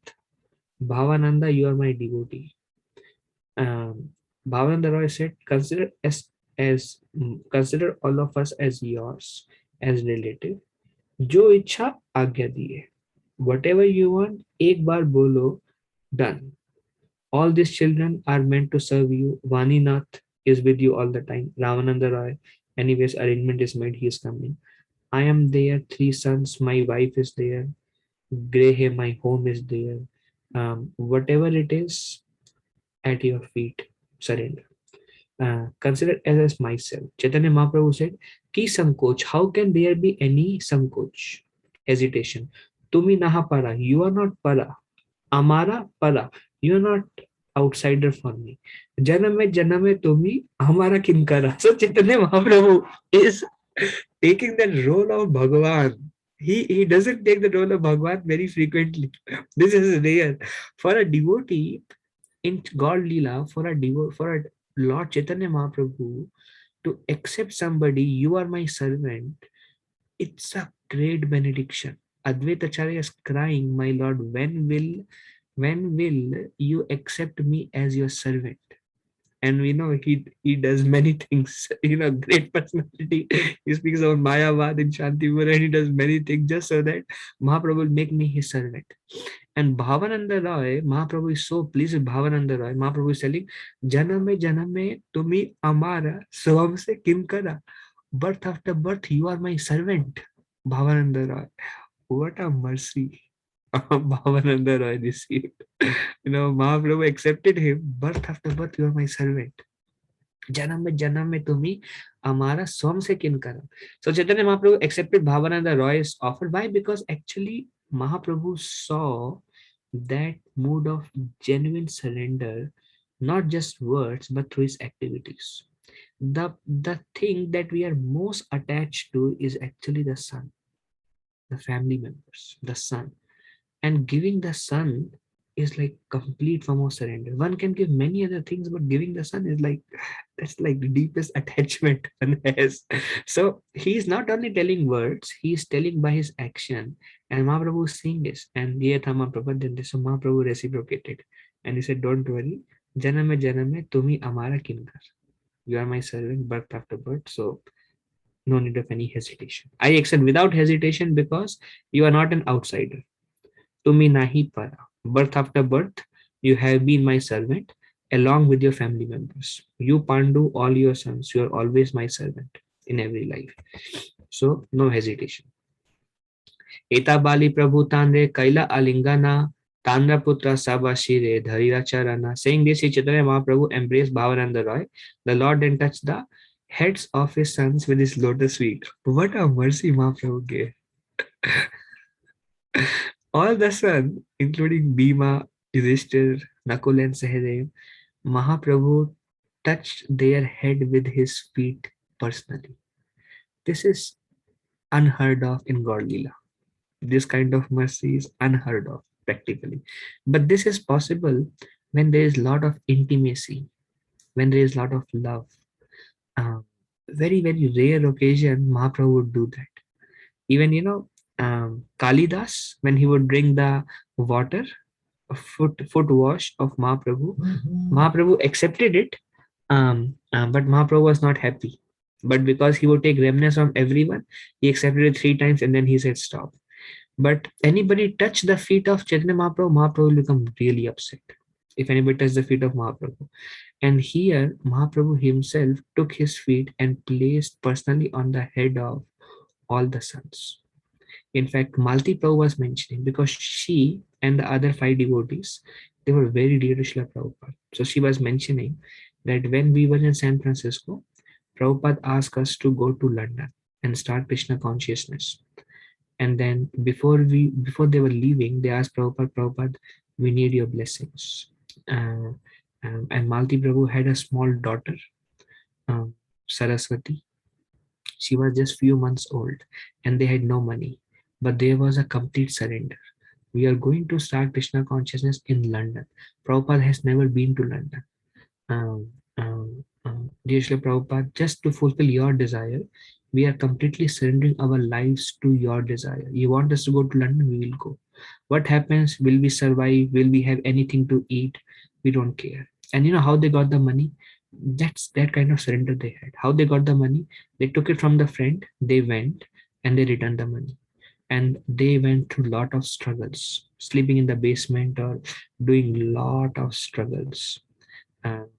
Bhavananda, you are my devotee. Bhavananda Roy said, consider all of us as yours, as relative. Jo ichha agya diye. Whatever you want, ek baar bolo, done. All these children are meant to serve you. Vaninath is with you all the time. Ramananda Roy, anyways, arrangement is made, he is coming. I am there, 3 sons, my wife is there. Grey, my home is there. Whatever it is, at your feet, surrender. Consider as myself. Chaitanya Mahaprabhu said, Ki sankoch, how can there be any sankoch, hesitation? Tumi naha para, you are not para. Amara para, you are not outsider for me. Janame Janame Tomi Hamara Kinkara. So Chaitanya Mahaprabhu is taking that role of Bhagavan. He doesn't take the role of Bhagavan very frequently. This is rare. For a devotee in God Leela, for a Lord Chaitanya Mahaprabhu to accept somebody, you are my servant, it's a great benediction. Advaita Acharya is crying, my Lord, when will you accept me as your servant? And we know he does many things. Great personality. He speaks about Mayavad in Shantipur, and he does many things just so that Mahaprabhu will make me his servant. And Bhavananda Roy, Mahaprabhu is so pleased with Bhavananda Roy. Mahaprabhu is telling, Janame tumi amara swam se kim kara. Birth after birth, you are my servant. Bhavananda Roy. What a mercy Bhavananda Roy received. Mahaprabhu accepted him. Birth after birth, you are my servant. जन्म में तुम ही हमारा स्वयं से किन करो. So Chaitanya Mahaprabhu accepted Bhavananda Roy's offer. Why? Because actually Mahaprabhu saw that mood of genuine surrender, not just words, but through his activities. The thing that we are most attached to is actually the son, the family members, the son. And giving the son is like complete form of surrender. One can give many other things, but giving the son is like, that's like the deepest attachment one has. So he is not only telling words, he is telling by his action. And Mahaprabhu is seeing this. And ye thama Prabhu, so Mahaprabhu reciprocated. And he said, don't worry, janame tumi amara kinkar. You are my servant, birth after birth. So no need of any hesitation. I accept without hesitation because you are not an outsider. Tumi nahi para. Birth after birth, you have been my servant along with your family members. You Pandu, all your sons, you are always my servant in every life. So no hesitation. Eta Bali Prabhu Tandre Kaila Alingana Tandra Putra Sabashire Dharira Charana. Saying this, Chaitanya Mahaprabhu embraced Bhavananda Roy. The Lord then touched the heads of his sons with his lotus feet. What a mercy Mahaprabhu gave. All the sons, including Bhima, Yudhishthir, Nakul, and Sahadev, Mahaprabhu touched their head with his feet personally. This is unheard of in God Leela. This kind of mercy is unheard of practically. But this is possible when there is a lot of intimacy, when there is a lot of love. Very, very rare occasion, Mahaprabhu would do that. Even, Kalidas, when he would bring the water, foot wash of Mahaprabhu. Mahaprabhu accepted it, but Mahaprabhu was not happy. But because he would take remnants from everyone, he accepted it 3 times and then he said stop. But anybody touch the feet of Chaitanya Mahaprabhu, Mahaprabhu will become really upset. If anybody touch the feet of Mahaprabhu. And here, Mahaprabhu himself took his feet and placed personally on the head of all the sons. In fact, Malti Prabhu was mentioning because she and the other 5 devotees, they were very dear to Srila Prabhupada. So she was mentioning that when we were in San Francisco, Prabhupada asked us to go to London and start Krishna consciousness. And then before they were leaving, they asked Prabhupada, we need your blessings. And Malti Prabhu had a small daughter, Saraswati. She was just few months old and they had no money, but there was a complete surrender. We are going to start Krishna consciousness in London. Prabhupada has never been to London. Dear Srila Prabhupada, just to fulfill your desire, we are completely surrendering our lives to your desire. You want us to go to London, we will go. What happens? Will we survive? Will we have anything to eat? We don't care. And you know how they got the money? That's that kind of surrender they had. How they got the money? They took it from the friend, they went and they returned the money. And they went through lot of struggles, sleeping in the basement or doing lot of struggles.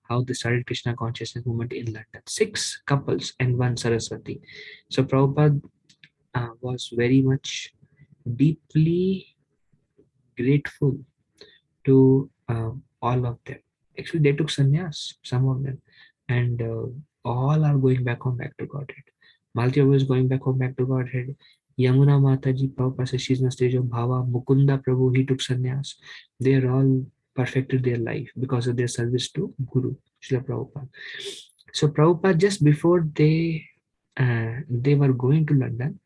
How they started Krishna consciousness movement in London. 6 couples and 1 Saraswati. So Prabhupada was very much deeply grateful to all of them. Actually, they took sannyas, some of them, and all are going back home, back to Godhead. Malti Prabhu is going back home, back to Godhead. Yamuna Mataji, Prabhupada says she's in a stage of bhava. Mukunda Prabhu, he took sannyas. They are all perfected their life because of their service to Guru, Srila Prabhupada. So Prabhupada, just before they were going to London,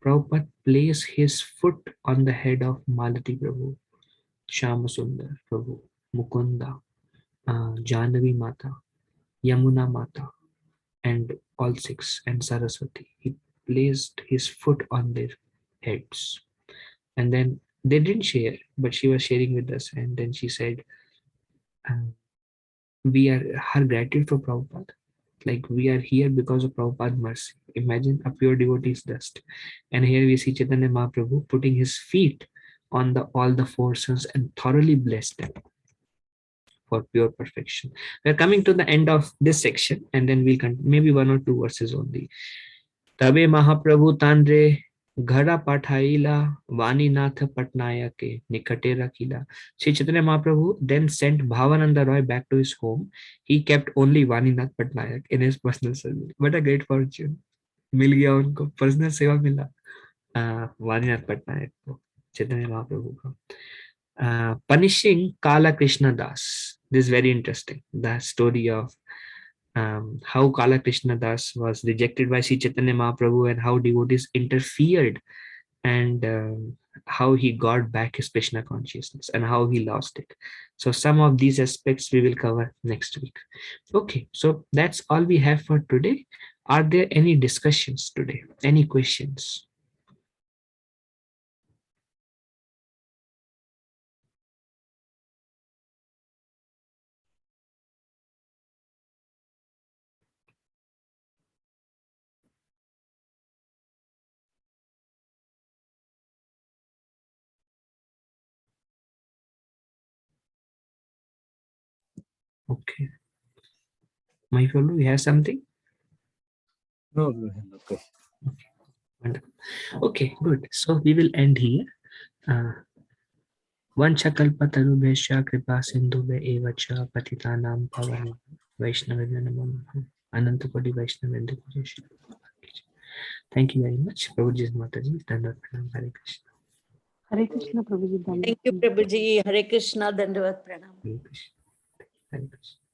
Prabhupada placed his foot on the head of Malati Prabhu, Shyamasundar Prabhu, Mukunda, Jahnavi Mata, Yamuna Mata, and all six, and Saraswati. He placed his foot on their heads. And then they didn't share, but she was sharing with us. And then she said, we are her gratitude for Prabhupada. Like, we are here because of Prabhupada's mercy. Imagine a pure devotee's dust. And here we see Chaitanya Mahaprabhu putting his feet on all the four sons and thoroughly blessed them for pure perfection. We are coming to the end of this section, and then we'll continue, maybe one or two verses only. तबे महाप्रभु तांद्रे घड़ा पाठाइला वाणीनाथ पटनायक के निकटे रखिला. Sri Chaitanya Mahaprabhu then sent Bhavananda Roy back to his home. He kept only Vaninath Patnaik in his personal service. What a great fortune. मिल गया उनको, personal सेवा मिला वाणीनाथ पटनायक को, चैतन्य महाप्रभु का. Punishing Kala Krishna Das. This is very interesting. The story of how Kala Krishna Das was rejected by Sri Chaitanya Mahaprabhu and how devotees interfered, and how he got back his Krishna consciousness and how he lost it. So some of these aspects we will cover next week. Okay, so that's all we have for today. Are there any discussions today? Any questions? Okay. Michael, you have something? No, okay. Wonderful. Okay, good. So we will end here. वंशकल्पतरुभ्यश्च कृपा सिन्धुभ्य एव च पतितानां पावनेभ्यो वैष्णवेभ्यो नमो नमः. अनंतकोटि वैष्णवेन्द्र पूज्य श्री प्रभुपाद की जय. Thank you very much. Prabhuji Mataji, Dandavat Pranam, Hare Krishna. Hare Krishna, Prabhuji. Thank you, Prabhuji. Hare Krishna, Dandavat Pranam. Hare Krishna. Hare Krishna.